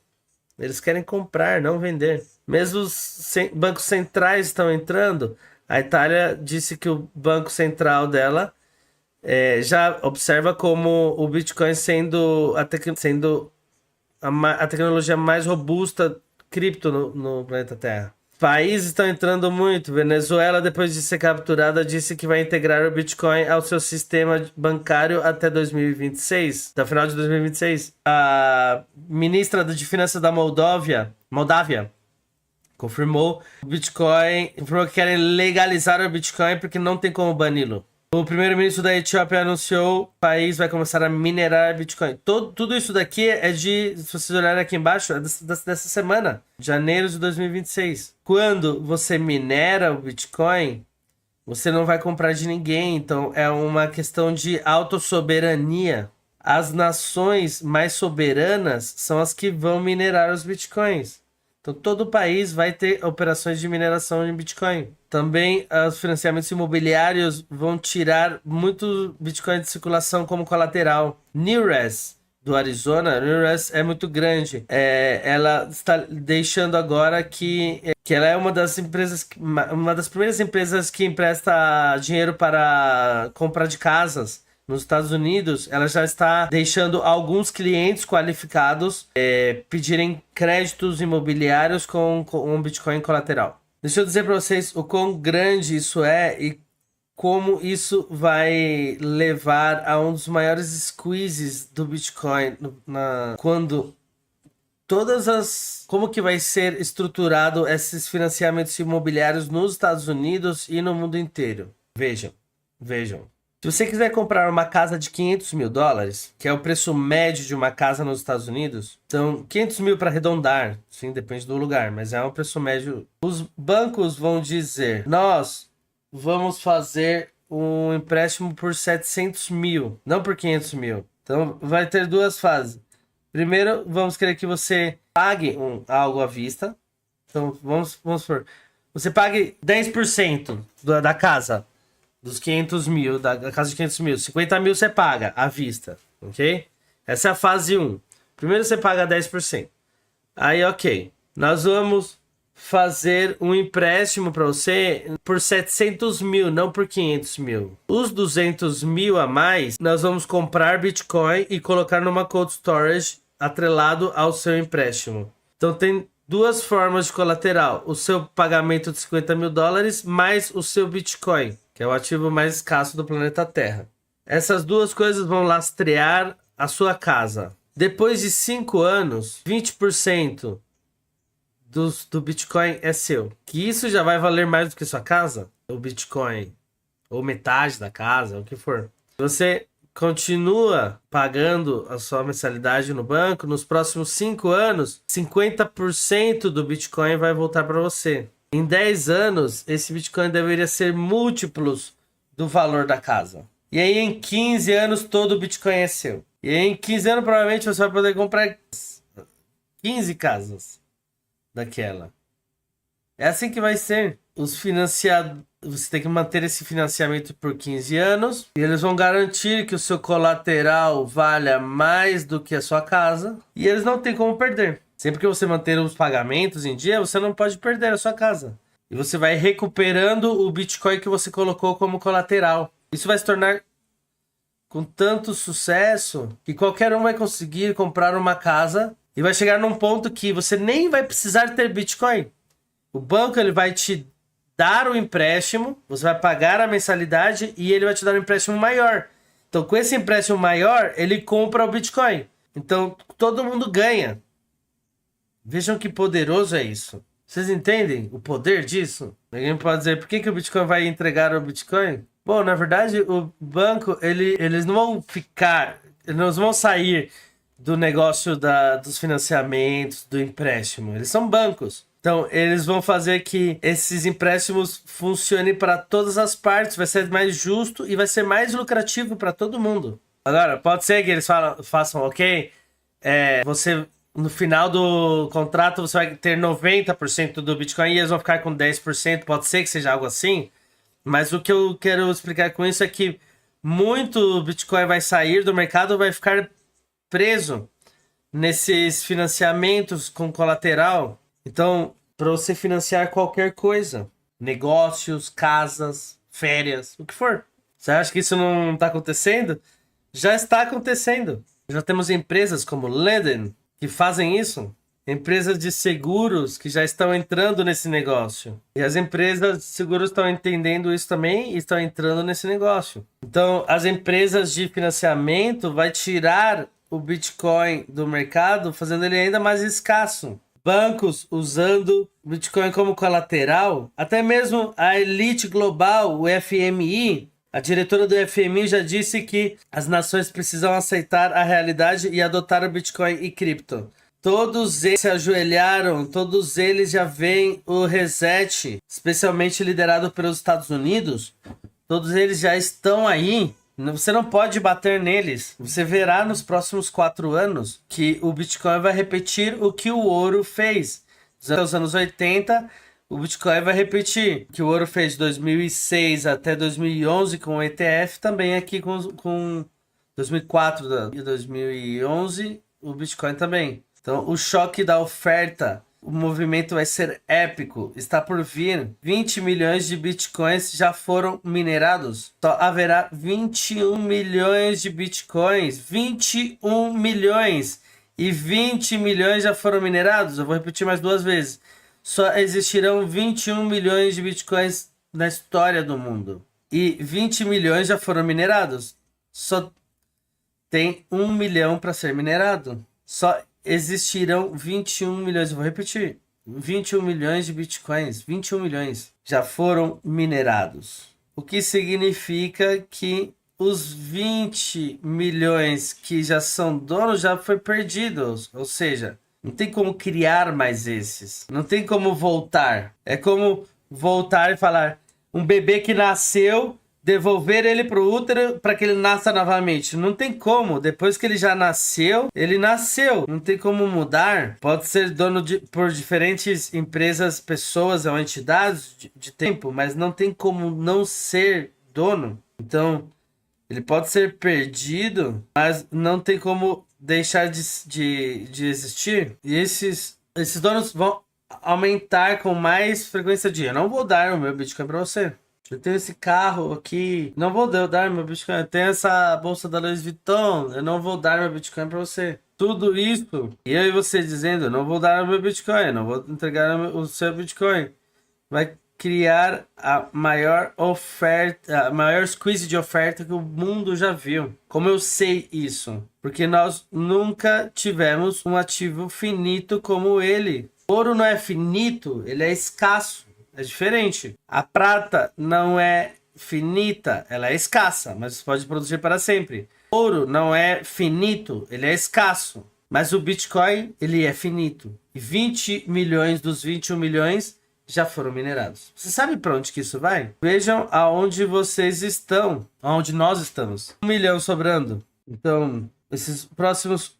Eles querem comprar, não vender. Mesmo os bancos centrais estão entrando. A Itália disse que o banco central dela já observa como o Bitcoin sendo a tecnologia mais robusta cripto no planeta Terra. Países estão entrando muito. Venezuela, depois de ser capturada, disse que vai integrar o Bitcoin ao seu sistema bancário até 2026, até o final de 2026. A ministra de Finanças da Moldávia, confirmou que querem legalizar o Bitcoin porque não tem como bani-lo. O primeiro-ministro da Etiópia anunciou que o país vai começar a minerar Bitcoin. Tudo isso daqui é se vocês olharem aqui embaixo, é dessa semana, janeiro de 2026. Quando você minera o Bitcoin, você não vai comprar de ninguém. Então é uma questão de autossoberania. As nações mais soberanas são as que vão minerar os Bitcoins. Então todo o país vai ter operações de mineração em Bitcoin. Também os financiamentos imobiliários vão tirar muito Bitcoin de circulação como colateral. Newrez, do Arizona, Newrez é muito grande. Ela está deixando agora que ela é uma das primeiras empresas que empresta dinheiro para compra de casas. Nos Estados Unidos, ela já está deixando alguns clientes qualificados pedirem créditos imobiliários com um Bitcoin colateral. Deixa eu dizer para vocês o quão grande isso é e como isso vai levar a um dos maiores squeezes do Bitcoin quando como que vai ser estruturado esses financiamentos imobiliários nos Estados Unidos e no mundo inteiro. Vejam. Se você quiser comprar uma casa de $500 mil, que é o preço médio de uma casa nos Estados Unidos, então 500 mil para arredondar, sim, depende do lugar, mas é um preço médio. Os bancos vão dizer, nós vamos fazer um empréstimo por 700 mil, não por 500 mil. Então vai ter duas fases. Primeiro, vamos querer que você pague algo à vista. Então vamos supor, você pague 10% da casa. Dos 500 mil, da casa de 500 mil, 50 mil você paga à vista, ok? Essa é a fase 1. Primeiro você paga 10%. Aí, ok. Nós vamos fazer um empréstimo para você por 700 mil, não por 500 mil. Os 200 mil a mais, nós vamos comprar Bitcoin e colocar numa cold storage atrelado ao seu empréstimo. Então tem duas formas de colateral. O seu pagamento de 50 mil dólares mais o seu Bitcoin, que é o ativo mais escasso do planeta Terra. Essas duas coisas vão lastrear a sua casa. Depois de 5 anos, 20% do Bitcoin é seu. Que isso já vai valer mais do que sua casa, o Bitcoin, ou metade da casa, o que for. Você continua pagando a sua mensalidade no banco, nos próximos 5 anos, 50% do Bitcoin vai voltar para você. Em 10 anos, esse Bitcoin deveria ser múltiplos do valor da casa. E aí, em 15 anos, todo o Bitcoin é seu. E aí, em 15 anos, provavelmente, você vai poder comprar 15 casas daquela. É assim que vai ser. Os financiadores, você tem que manter esse financiamento por 15 anos. E eles vão garantir que o seu colateral valha mais do que a sua casa. E eles não têm como perder. Sempre que você manter os pagamentos em dia, você não pode perder a sua casa. E você vai recuperando o Bitcoin que você colocou como colateral. Isso vai se tornar com tanto sucesso que qualquer um vai conseguir comprar uma casa e vai chegar num ponto que você nem vai precisar ter Bitcoin. O banco ele vai te dar o empréstimo, você vai pagar a mensalidade e ele vai te dar um empréstimo maior. Então, com esse empréstimo maior, ele compra o Bitcoin. Então, todo mundo ganha. Vejam que poderoso é isso. Vocês entendem o poder disso? Alguém pode dizer, por que o Bitcoin vai entregar o Bitcoin? Bom, na verdade, o banco, eles não vão ficar, eles não vão sair do negócio dos financiamentos, do empréstimo. Eles são bancos. Então, eles vão fazer que esses empréstimos funcionem para todas as partes. Vai ser mais justo e vai ser mais lucrativo para todo mundo. Agora, pode ser que eles façam, ok, você... No final do contrato, você vai ter 90% do Bitcoin e eles vão ficar com 10%. Pode ser que seja algo assim. Mas o que eu quero explicar com isso é que muito Bitcoin vai sair do mercado, vai ficar preso nesses financiamentos com colateral. Então, para você financiar qualquer coisa, negócios, casas, férias, o que for. Você acha que isso não está acontecendo? Já está acontecendo. Já temos empresas como Lenden, que fazem isso, empresas de seguros que já estão entrando nesse negócio. E as empresas de seguros estão entendendo isso também e estão entrando nesse negócio. Então, as empresas de financiamento vai tirar o Bitcoin do mercado, fazendo ele ainda mais escasso. Bancos usando o Bitcoin como colateral, até mesmo a elite global, o FMI, a diretora do FMI já disse que as nações precisam aceitar a realidade e adotar o Bitcoin e cripto. Todos eles se ajoelharam, todos eles já veem o reset, especialmente liderado pelos Estados Unidos. Todos eles já estão aí. Você não pode bater neles. Você verá nos próximos 4 anos que o Bitcoin vai repetir o que o ouro fez. Nos anos 80... o Bitcoin vai repetir que o ouro fez de 2006 até 2011 com o ETF, também aqui com 2004 e 2011, o Bitcoin também. Então, o choque da oferta, o movimento vai ser épico, está por vir. 20 milhões de Bitcoins já foram minerados. Só haverá 21 milhões de Bitcoins. 21 milhões! E 20 milhões já foram minerados? Eu vou repetir mais 2 vezes. Só existirão 21 milhões de Bitcoins na história do mundo. E 20 milhões já foram minerados. Só tem 1 milhão para ser minerado. Só existirão 21 milhões. Eu vou repetir. 21 milhões de Bitcoins. 21 milhões já foram minerados. O que significa que os 20 milhões que já são donos já foi perdidos. Ou seja... não tem como criar mais esses. Não tem como voltar. É como voltar e falar... um bebê que nasceu, devolver ele pro útero para que ele nasça novamente. Não tem como. Depois que ele já nasceu, ele nasceu. Não tem como mudar. Pode ser dono por diferentes empresas, pessoas ou entidades de tempo, mas não tem como não ser dono. Então, ele pode ser perdido, mas não tem como... deixar de existir. E esses donos vão aumentar com mais frequência de... eu não vou dar o meu Bitcoin para você. Eu tenho esse carro aqui, não vou dar meu Bitcoin. Eu tenho essa bolsa da Louis Vuitton, eu não vou dar meu Bitcoin para você. Tudo isso, e eu e você dizendo, eu não vou dar o meu Bitcoin, não vou entregar o seu Bitcoin, vai criar a maior oferta, a maior squeeze de oferta que o mundo já viu. Como eu sei isso? Porque nós nunca tivemos um ativo finito como ele. O ouro não é finito, ele é escasso. É diferente. A prata não é finita, ela é escassa, mas você pode produzir para sempre. Ouro não é finito, ele é escasso. Mas o Bitcoin, ele é finito. E 20 milhões dos 21 milhões já foram minerados. Você sabe para onde que isso vai? Vejam aonde vocês estão, aonde nós estamos. 1 milhão sobrando. Então, esses próximos,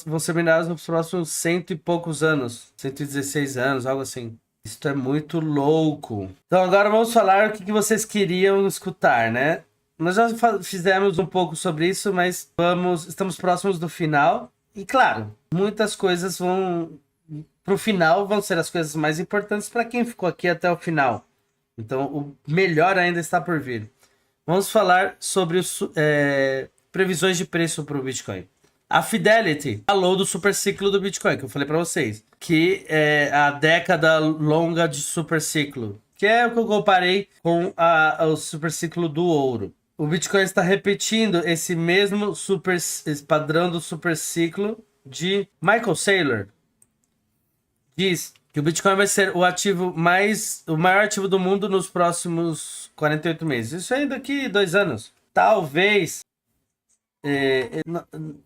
vão ser minerados nos próximos 100 e poucos anos. 116 anos, algo assim. Isso é muito louco. Então agora vamos falar o que vocês queriam escutar, né? Nós já fizemos um pouco sobre isso, mas estamos próximos do final. E claro, muitas coisas pro final vão ser as coisas mais importantes para quem ficou aqui até o final. Então o melhor ainda está por vir. Vamos falar sobre previsões de preço para o Bitcoin. A Fidelity falou do super ciclo do Bitcoin, que eu falei para vocês, que é a década longa de super ciclo, que é o que eu comparei com o super ciclo do ouro. O Bitcoin está repetindo esse mesmo esse padrão do super ciclo de Michael Saylor. Diz que o Bitcoin vai ser o maior ativo do mundo nos próximos 48 meses. Isso aí daqui 2 anos. Talvez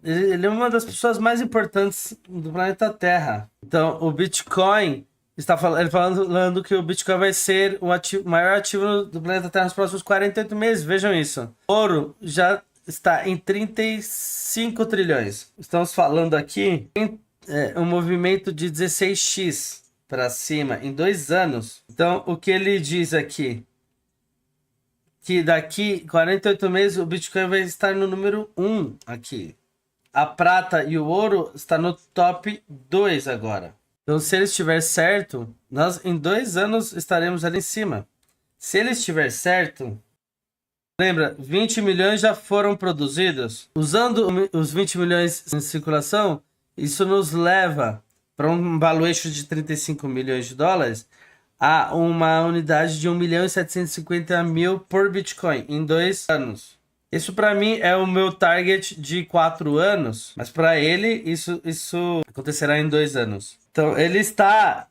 ele é uma das pessoas mais importantes do planeta Terra. Então, o Bitcoin ele falando que o Bitcoin vai ser o maior ativo do planeta Terra nos próximos 48 meses. Vejam isso. Ouro já está em 35 trilhões. Estamos falando aqui em um movimento de 16x para cima em 2 anos. Então, o que ele diz aqui? Que daqui 48 meses o Bitcoin vai estar no número 1 aqui. A prata e o ouro está no top 2 agora. Então, se ele estiver certo, nós em 2 anos estaremos ali em cima. Se ele estiver certo, lembra, 20 milhões já foram produzidos. Usando os 20 milhões em circulação, isso nos leva para um valuation de 35 milhões de dólares a uma unidade de 1.750.000 por Bitcoin em 2 anos. Isso para mim é o meu target de 4 anos, mas para ele isso acontecerá em 2 anos. Então ele está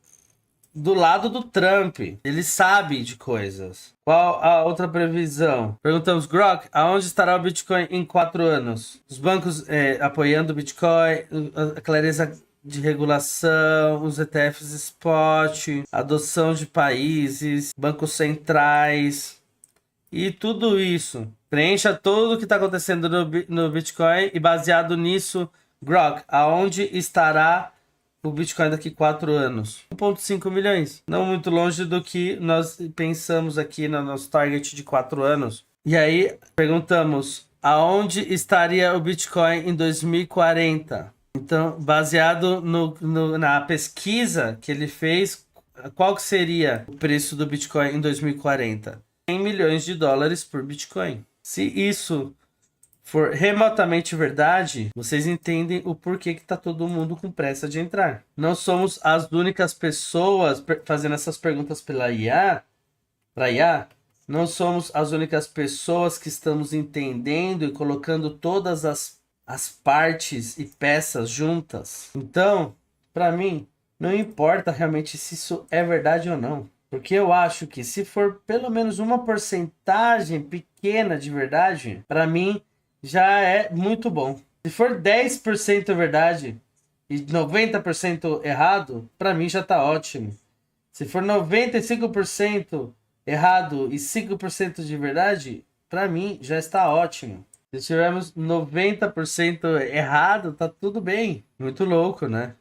do lado do Trump, ele sabe de coisas. Qual a outra previsão? Perguntamos, Grok, aonde estará o Bitcoin em 4 anos? Os bancos apoiando o Bitcoin, a clareza de regulação, os ETFs spot, adoção de países, bancos centrais e tudo isso. Preencha tudo o que está acontecendo no Bitcoin e baseado nisso, Grok, aonde estará o Bitcoin daqui 4 anos? 1,5 milhões. Não muito longe do que nós pensamos aqui no nosso target de 4 anos. E aí perguntamos, aonde estaria o Bitcoin em 2040? Então, baseado na pesquisa que ele fez, qual que seria o preço do Bitcoin em 2040? 100 milhões de dólares por Bitcoin. Se isso for remotamente verdade, vocês entendem o porquê que está todo mundo com pressa de entrar. Não somos as únicas pessoas fazendo essas perguntas para IA. Não somos as únicas pessoas que estamos entendendo e colocando todas as partes e peças juntas. Então, para mim, não importa realmente se isso é verdade ou não. Porque eu acho que se for pelo menos uma porcentagem pequena de verdade, para mim já é muito bom. Se for 10% verdade e 90% errado, para mim já tá ótimo. Se for 95% errado e 5% de verdade, para mim já está ótimo. Se tivermos 90% errado, tá tudo bem. Muito louco, né?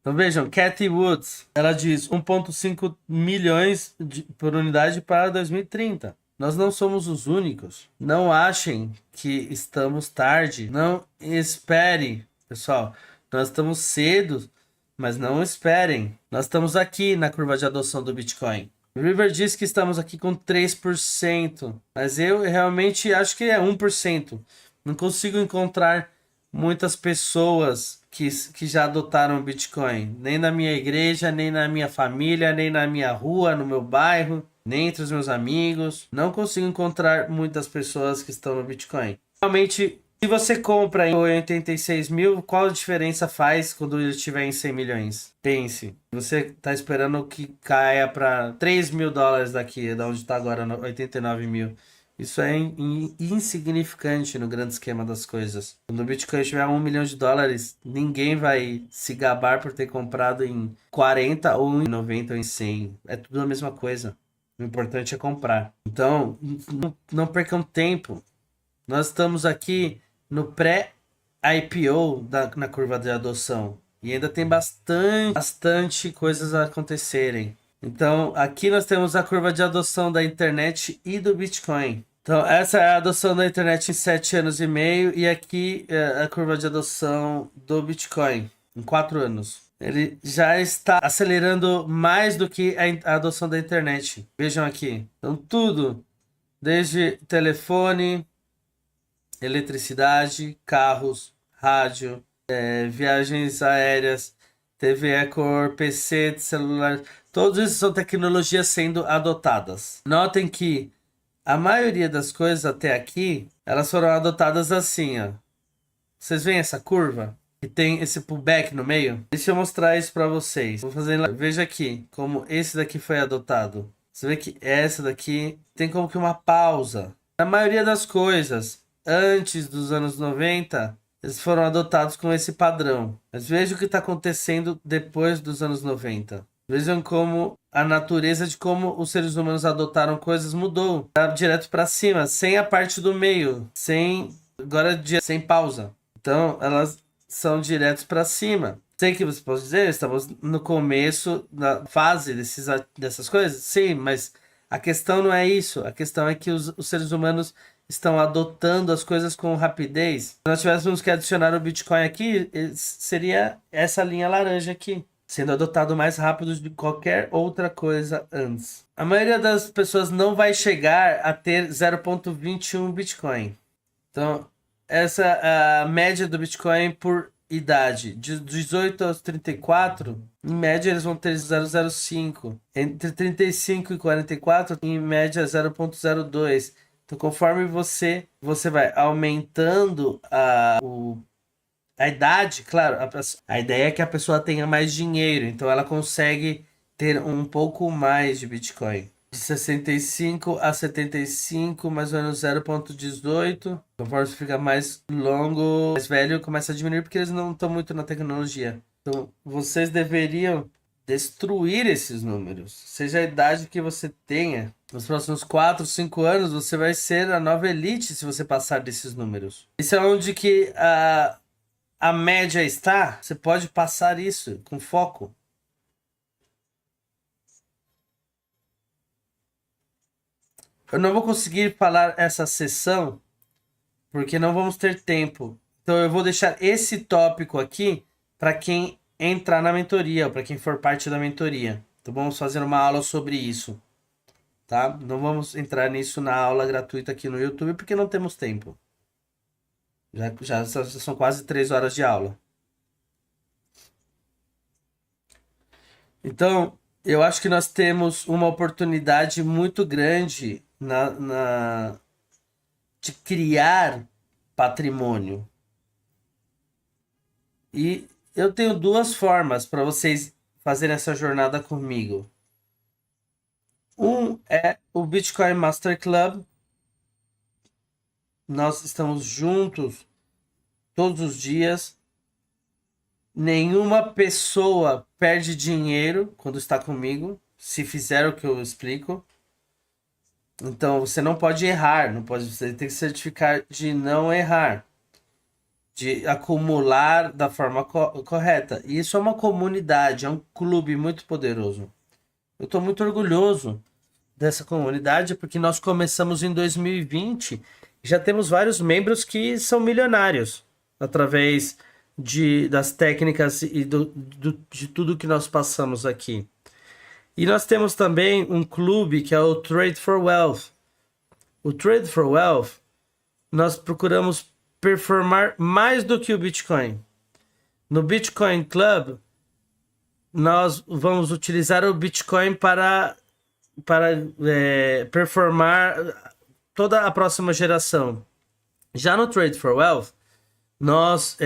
Então vejam, Cathy Woods, ela diz 1,5 milhões por unidade para 2030. Nós não somos os únicos. Não achem que estamos tarde. Não espere, pessoal. Nós estamos cedo, mas não esperem. Nós estamos aqui na curva de adoção do Bitcoin. O River diz que estamos aqui com 3%, mas eu realmente acho que é 1%. Não consigo encontrar muitas pessoas que já adotaram o Bitcoin. Nem na minha igreja, nem na minha família, nem na minha rua, no meu bairro, nem entre os meus amigos. Não consigo encontrar muitas pessoas que estão no Bitcoin. Realmente, se você compra em 86 mil, qual a diferença faz quando ele estiver em 100 milhões? Pense. Você está esperando que caia para 3 mil dólares daqui, da onde está agora, 89 mil. Isso é insignificante no grande esquema das coisas. Quando o Bitcoin tiver US$ 1 milhão, ninguém vai se gabar por ter comprado em 40 ou em 90 ou em 100. É tudo a mesma coisa. O importante é comprar. Então, não percam tempo. Nós estamos aqui no pré-IPO na curva de adoção. E ainda tem bastante coisas a acontecerem. Então, aqui nós temos a curva de adoção da internet e do Bitcoin. Então, essa é a adoção da internet em 7 anos e meio. E aqui é a curva de adoção do Bitcoin em 4 anos. Ele já está acelerando mais do que a adoção da internet. Vejam aqui. Então, tudo, desde telefone, eletricidade, carros, rádio, viagens aéreas, TV a cor, PC, celular, todos isso são tecnologias sendo adotadas. Notem que a maioria das coisas até aqui, elas foram adotadas assim, ó. Vocês veem essa curva? Que tem esse pullback no meio? Deixa eu mostrar isso para vocês. Vou fazer, veja aqui como esse daqui foi adotado. Você vê que essa daqui tem como que uma pausa. A maioria das coisas antes dos anos 90, eles foram adotados com esse padrão. Mas veja o que está acontecendo depois dos anos 90. Vejam como a natureza de como os seres humanos adotaram coisas mudou. Tá direto para cima, sem a parte do meio, sem pausa. Então, elas são diretos para cima. Sei que você pode dizer, estamos no começo da fase dessas coisas. Sim, mas a questão não é isso. A questão é que os seres humanos estão adotando as coisas com rapidez. Se nós tivéssemos que adicionar o Bitcoin aqui, seria essa linha laranja aqui, sendo adotado mais rápido de qualquer outra coisa antes. A maioria das pessoas não vai chegar a ter 0,21 Bitcoin. Então, essa é a média do Bitcoin por idade. De 18 aos 34, em média eles vão ter 0,05. Entre 35 e 44, em média 0,02. Então, conforme você vai aumentando a idade, claro, a ideia é que a pessoa tenha mais dinheiro, então ela consegue ter um pouco mais de Bitcoin. De 65 a 75, mais ou menos 0,18. Conforme você fica mais longo, mais velho, começa a diminuir porque eles não estão muito na tecnologia. Então, vocês deveriam destruir esses números. Seja a idade que você tenha, nos próximos 4, 5 anos, você vai ser a nova elite se você passar desses números. Isso é onde que a média está. Você pode passar isso com foco. Eu não vou conseguir falar essa sessão porque não vamos ter tempo. Então eu vou deixar esse tópico aqui para quem entrar na mentoria, ou para quem for parte da mentoria. Então vamos fazer uma aula sobre isso, tá? Não vamos entrar nisso na aula gratuita aqui no YouTube porque não temos tempo. Já são quase 3 horas de aula. Então, eu acho que nós temos uma oportunidade muito grande de criar patrimônio. E eu tenho 2 formas para vocês fazerem essa jornada comigo. Um é o Bitcoin Master Club. Nós estamos juntos todos os dias. Nenhuma pessoa perde dinheiro quando está comigo, se fizer o que eu explico. Então você não pode errar, você tem que certificar de não errar, de acumular da forma correta. E isso é uma comunidade, é um clube muito poderoso. Eu estou muito orgulhoso dessa comunidade porque nós começamos em 2020 e já temos vários membros que são milionários através das técnicas e de tudo que nós passamos aqui. E nós temos também um clube que é o Trade for Wealth. O Trade for Wealth, nós procuramos performar mais do que o Bitcoin. No Bitcoin Club, nós vamos utilizar o Bitcoin para performar toda a próxima geração. Já no Trade for Wealth, nós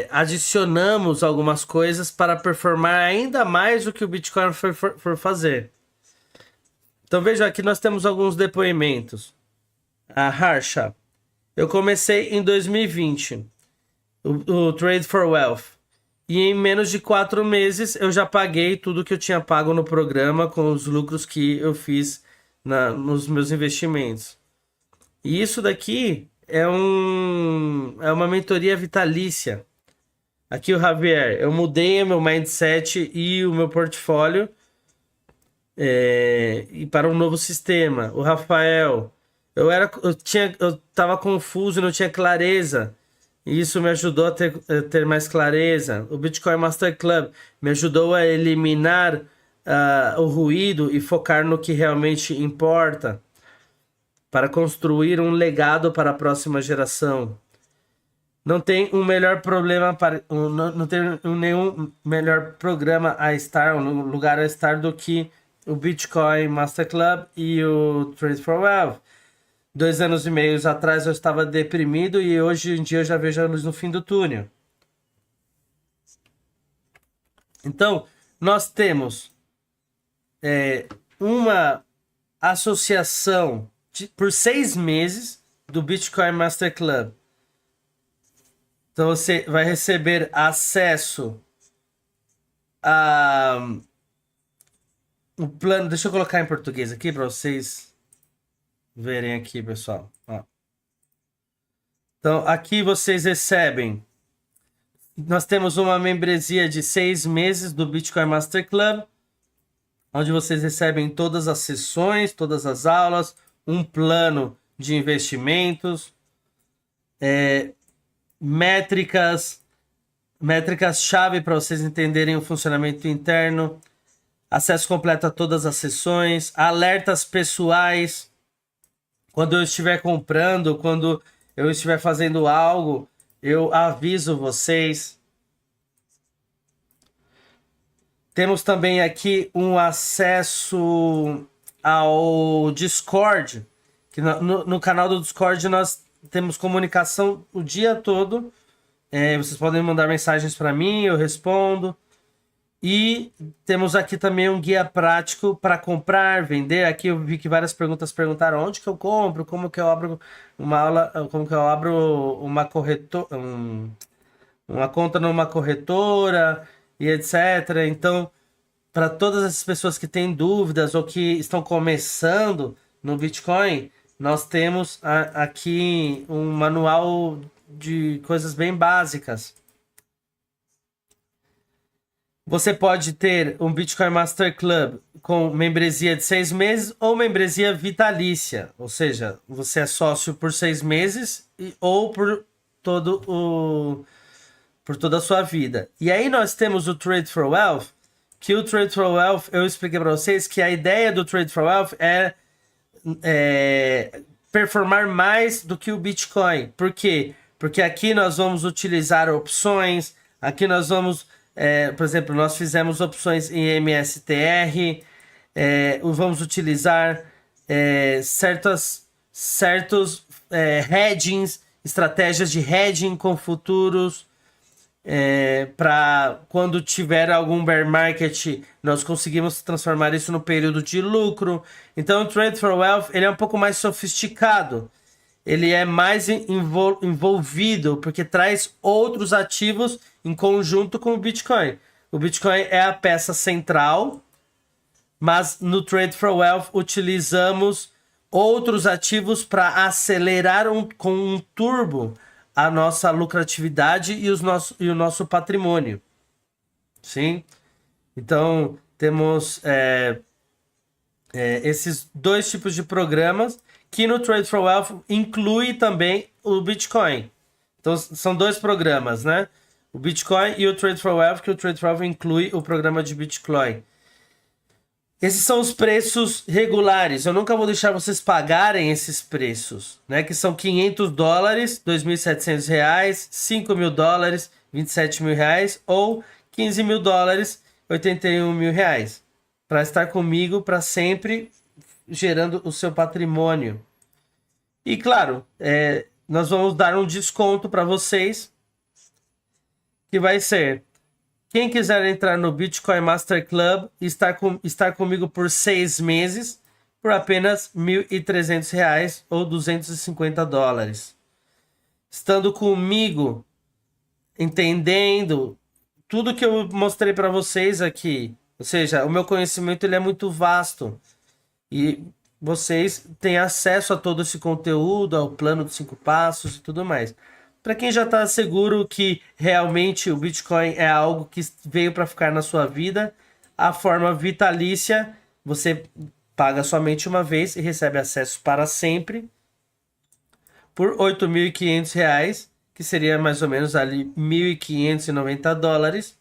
adicionamos algumas coisas para performar ainda mais do que o Bitcoin for fazer. Então veja aqui, nós temos alguns depoimentos. a Harsha. Eu comecei em 2020, o Trade for Wealth. E em menos de 4 meses eu já paguei tudo que eu tinha pago no programa com os lucros que eu fiz nos meus investimentos. E isso daqui é uma mentoria vitalícia. Aqui o Javier, eu mudei o meu mindset e o meu portfólio e para um novo sistema. O Rafael, eu tava confuso, não tinha clareza. E isso me ajudou a ter mais clareza. O Bitcoin Master Club me ajudou a eliminar o ruído e focar no que realmente importa para construir um legado para a próxima geração. Não tem um melhor problema para não tem nenhum melhor programa a estar, um lugar a estar do que o Bitcoin Master Club e o Trade for Wealth. 2 anos e meio atrás eu estava deprimido e hoje em dia eu já vejo a luz no fim do túnel. Então, nós temos uma associação por 6 meses do Bitcoin Master Club. Então você vai receber acesso a um plano. Deixa eu colocar em português aqui para vocês verem aqui, pessoal. Ó. Então aqui vocês recebem. Nós temos uma membresia de 6 meses do Bitcoin Master Club, onde vocês recebem todas as sessões, todas as aulas, um plano de investimentos, métricas-chave para vocês entenderem o funcionamento interno, acesso completo a todas as sessões, alertas pessoais. Quando eu estiver comprando, quando eu estiver fazendo algo, eu aviso vocês. Temos também aqui um acesso ao Discord, que no canal do Discord nós temos comunicação o dia todo. Vocês podem mandar mensagens para mim, eu respondo. E temos aqui também um guia prático para comprar, vender. Aqui eu vi que várias perguntas perguntaram onde que eu compro, como que eu abro uma aula, como que eu abro uma corretora, uma conta numa corretora e etc. Então, para todas essas pessoas que têm dúvidas ou que estão começando no Bitcoin, nós temos aqui um manual de coisas bem básicas. Você pode ter um Bitcoin Master Club com membresia de 6 meses ou membresia vitalícia. Ou seja, você é sócio por 6 meses ou por toda a sua vida. E aí nós temos o Trade for Wealth, que o Trade for Wealth, eu expliquei para vocês que a ideia do Trade for Wealth é performar mais do que o Bitcoin. Por quê? Porque aqui nós vamos utilizar opções, aqui nós vamos... por exemplo, nós fizemos opções em MSTR, vamos utilizar certos hedgings, estratégias de hedging com futuros, para quando tiver algum bear market, nós conseguimos transformar isso no período de lucro. Então, o Trade for Wealth ele é um pouco mais sofisticado. Ele é mais envolvido, porque traz outros ativos em conjunto com o Bitcoin. O Bitcoin é a peça central, mas no Trade for Wealth utilizamos outros ativos para acelerar com um turbo a nossa lucratividade e o nosso patrimônio. Sim? Então, temos esses dois tipos de programas que no Trade for Wealth inclui também o Bitcoin. Então, são 2 programas, né? O Bitcoin e o Trade for Wealth, que o Trade for Wealth inclui o programa de Bitcoin. Esses são os preços regulares. Eu nunca vou deixar vocês pagarem esses preços, né? Que são $500, R$2.700, $5.000, R$27.000 ou $15.000, R$81.000. Para estar comigo para sempre, gerando o seu patrimônio. E claro, nós vamos dar um desconto para vocês, que vai ser: quem quiser entrar no Bitcoin Master Club e estar comigo por 6 meses, por apenas R$ 1.300 ou US$ 250. Estando comigo, entendendo tudo que eu mostrei para vocês aqui, ou seja, o meu conhecimento ele é muito vasto e vocês têm acesso a todo esse conteúdo, ao plano de 5 passos e tudo mais. Para quem já está seguro que realmente o Bitcoin é algo que veio para ficar na sua vida, a forma vitalícia, você paga somente uma vez e recebe acesso para sempre por R$ 8.500, que seria mais ou menos ali US$ 1.590.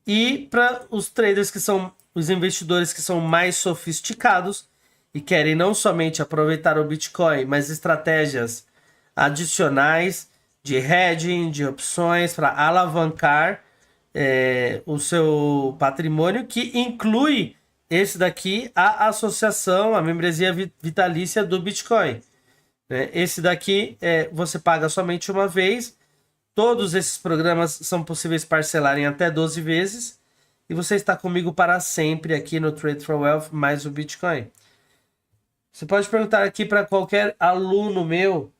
E para os traders que são os investidores que são mais sofisticados e querem não somente aproveitar o Bitcoin, mas estratégias adicionais de hedging, de opções para alavancar o seu patrimônio, que inclui esse daqui, a associação, a membresia vitalícia do Bitcoin. Esse daqui você paga somente uma vez. Todos esses programas são possíveis parcelar em até 12 vezes. E você está comigo para sempre aqui no Trade for Wealth mais o Bitcoin. Você pode perguntar aqui para qualquer aluno meu.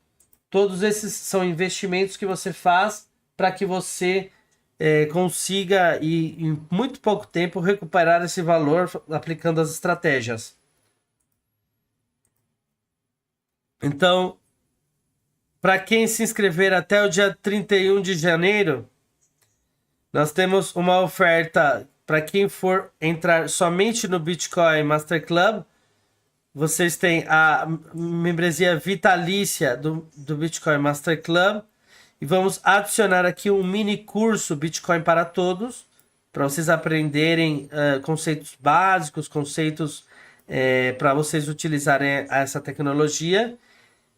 Todos esses são investimentos que você faz para que você consiga, em muito pouco tempo, recuperar esse valor aplicando as estratégias. Então, para quem se inscrever até o dia 31 de janeiro, nós temos uma oferta para quem for entrar somente no Bitcoin Master Club. Vocês têm a membresia vitalícia do Bitcoin Master Club. E vamos adicionar aqui um mini curso Bitcoin para todos, para vocês aprenderem conceitos básicos, conceitos para vocês utilizarem essa tecnologia.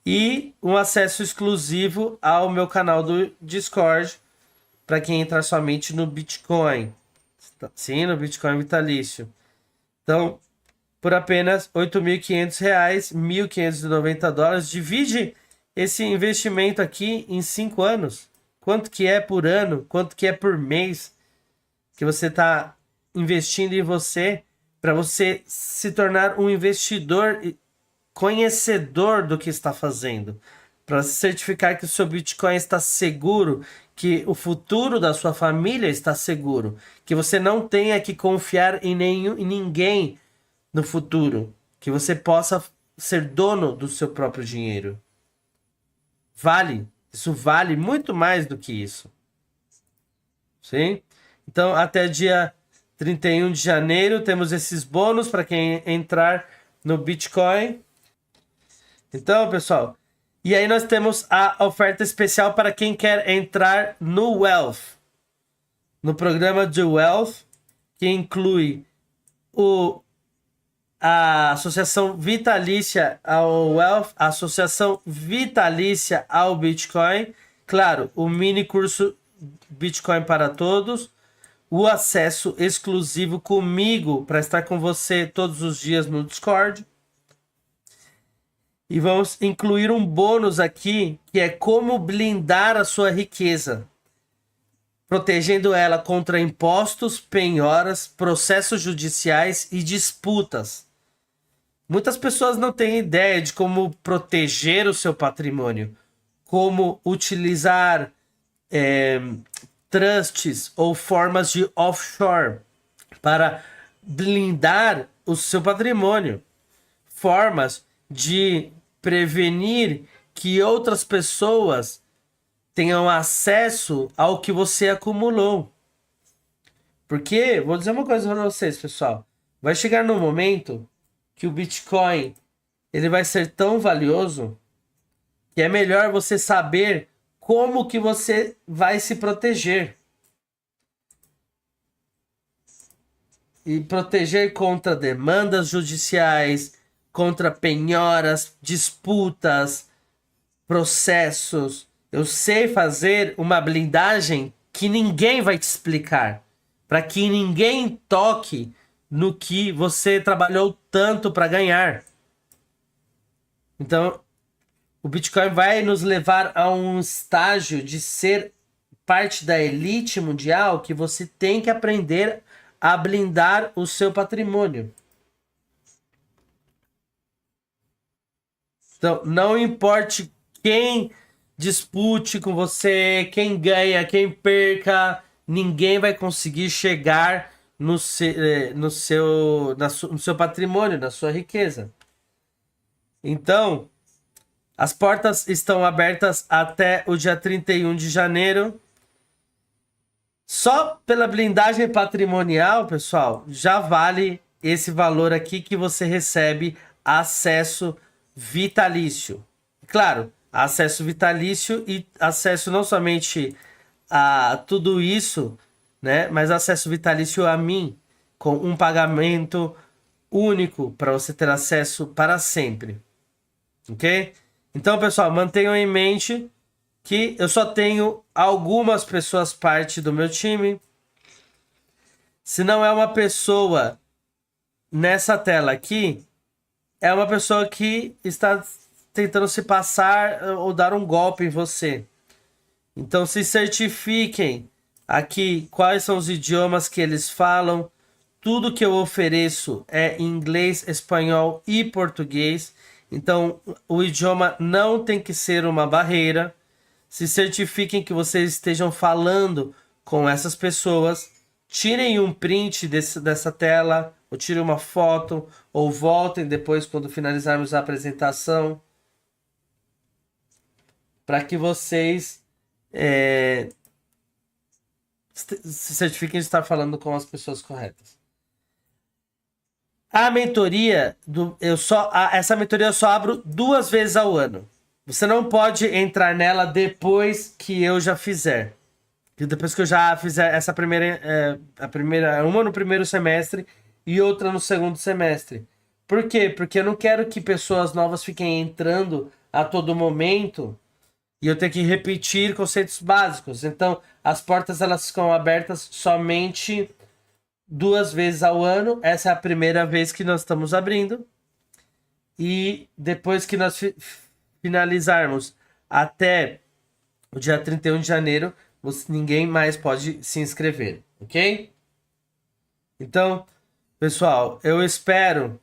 E um acesso exclusivo ao meu canal do Discord para quem entrar somente no Bitcoin. Sim, no Bitcoin vitalício. Então, por apenas R$ 8.500, US$ 1.590, divide esse investimento aqui em 5 anos. Quanto que é por ano? Quanto que é por mês que você está investindo em você para você se tornar um investidor conhecedor do que está fazendo, para certificar que o seu Bitcoin está seguro, que o futuro da sua família está seguro, que você não tenha que confiar em ninguém no futuro, que você possa ser dono do seu próprio dinheiro. Isso vale muito mais do que isso. Sim? Então, até dia 31 de janeiro, temos esses bônus para quem entrar no Bitcoin. Então, pessoal, e aí nós temos a oferta especial para quem quer entrar no Wealth. No programa de Wealth, que inclui a associação vitalícia ao Wealth, a associação vitalícia ao Bitcoin, claro, o mini curso Bitcoin para todos, o acesso exclusivo comigo para estar com você todos os dias no Discord. E vamos incluir um bônus aqui, que é como blindar a sua riqueza, protegendo ela contra impostos, penhoras, processos judiciais e disputas. Muitas pessoas não têm ideia de como proteger o seu patrimônio, como utilizar trusts ou formas de offshore para blindar o seu patrimônio, formas de prevenir que outras pessoas tenham acesso ao que você acumulou. Porque, vou dizer uma coisa para vocês, pessoal, vai chegar no momento que o Bitcoin ele vai ser tão valioso que é melhor você saber como que você vai se proteger. E proteger contra demandas judiciais, contra penhoras, disputas, processos. Eu sei fazer uma blindagem que ninguém vai te explicar, para que ninguém toque no que você trabalhou tanto para ganhar. Então, o Bitcoin vai nos levar a um estágio de ser parte da elite mundial que você tem que aprender a blindar o seu patrimônio. Então, não importe quem dispute com você, quem ganha, quem perca, ninguém vai conseguir chegar no seu patrimônio, na sua riqueza. Então, as portas estão abertas até o dia 31 de janeiro. Só pela blindagem patrimonial, pessoal, já vale esse valor aqui que você recebe acesso vitalício. Claro, acesso vitalício e acesso não somente a tudo isso, né, mas acesso vitalício a mim, com um pagamento único para você ter acesso para sempre. Ok? Então, pessoal, mantenham em mente que eu só tenho algumas pessoas parte do meu time. Se não é uma pessoa nessa tela aqui, é uma pessoa que está tentando se passar ou dar um golpe em você. Então se certifiquem aqui quais são os idiomas que eles falam. Tudo que eu ofereço é em inglês, espanhol e português. Então o idioma não tem que ser uma barreira. Se certifiquem que vocês estejam falando com essas pessoas. Tirem um print dessa tela, ou tirem uma foto, ou voltem depois quando finalizarmos a apresentação, para que vocês se certifiquem de estar falando com as pessoas corretas. A mentoria, essa mentoria eu só abro 2 vezes ao ano. Você não pode entrar nela depois que eu já fizer. Depois que eu já fizer essa uma no primeiro semestre e outra no segundo semestre. Por quê? Porque eu não quero que pessoas novas fiquem entrando a todo momento e eu tenho que repetir conceitos básicos. Então, as portas elas ficam abertas somente 2 vezes ao ano. Essa é a primeira vez que nós estamos abrindo. E depois que nós finalizarmos até o dia 31 de janeiro, ninguém mais pode se inscrever, ok? Então, pessoal, eu espero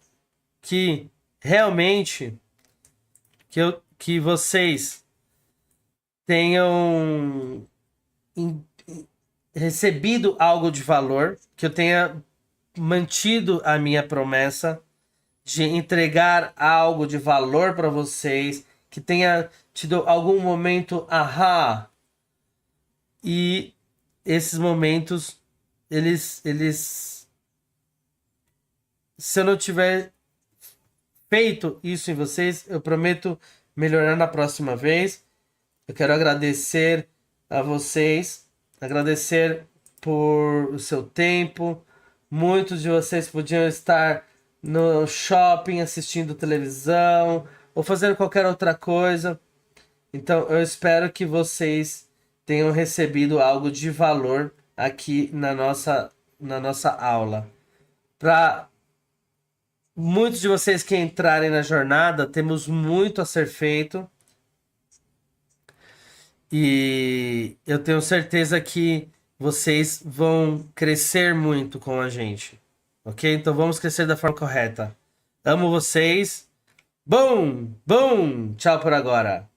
que realmente que vocês tenham recebido algo de valor, que eu tenha mantido a minha promessa de entregar algo de valor para vocês, que tenha tido algum momento ahá. E esses momentos, eles se eu não tiver feito isso em vocês, eu prometo melhorar na próxima vez. Eu quero agradecer a vocês, agradecer por o seu tempo. Muitos de vocês podiam estar no shopping assistindo televisão ou fazendo qualquer outra coisa. Então eu espero que vocês tenham recebido algo de valor aqui na nossa aula. Para muitos de vocês que entrarem na jornada, temos muito a ser feito. E eu tenho certeza que vocês vão crescer muito com a gente. Ok? Então vamos crescer da forma correta. Amo vocês. Bom! Tchau por agora.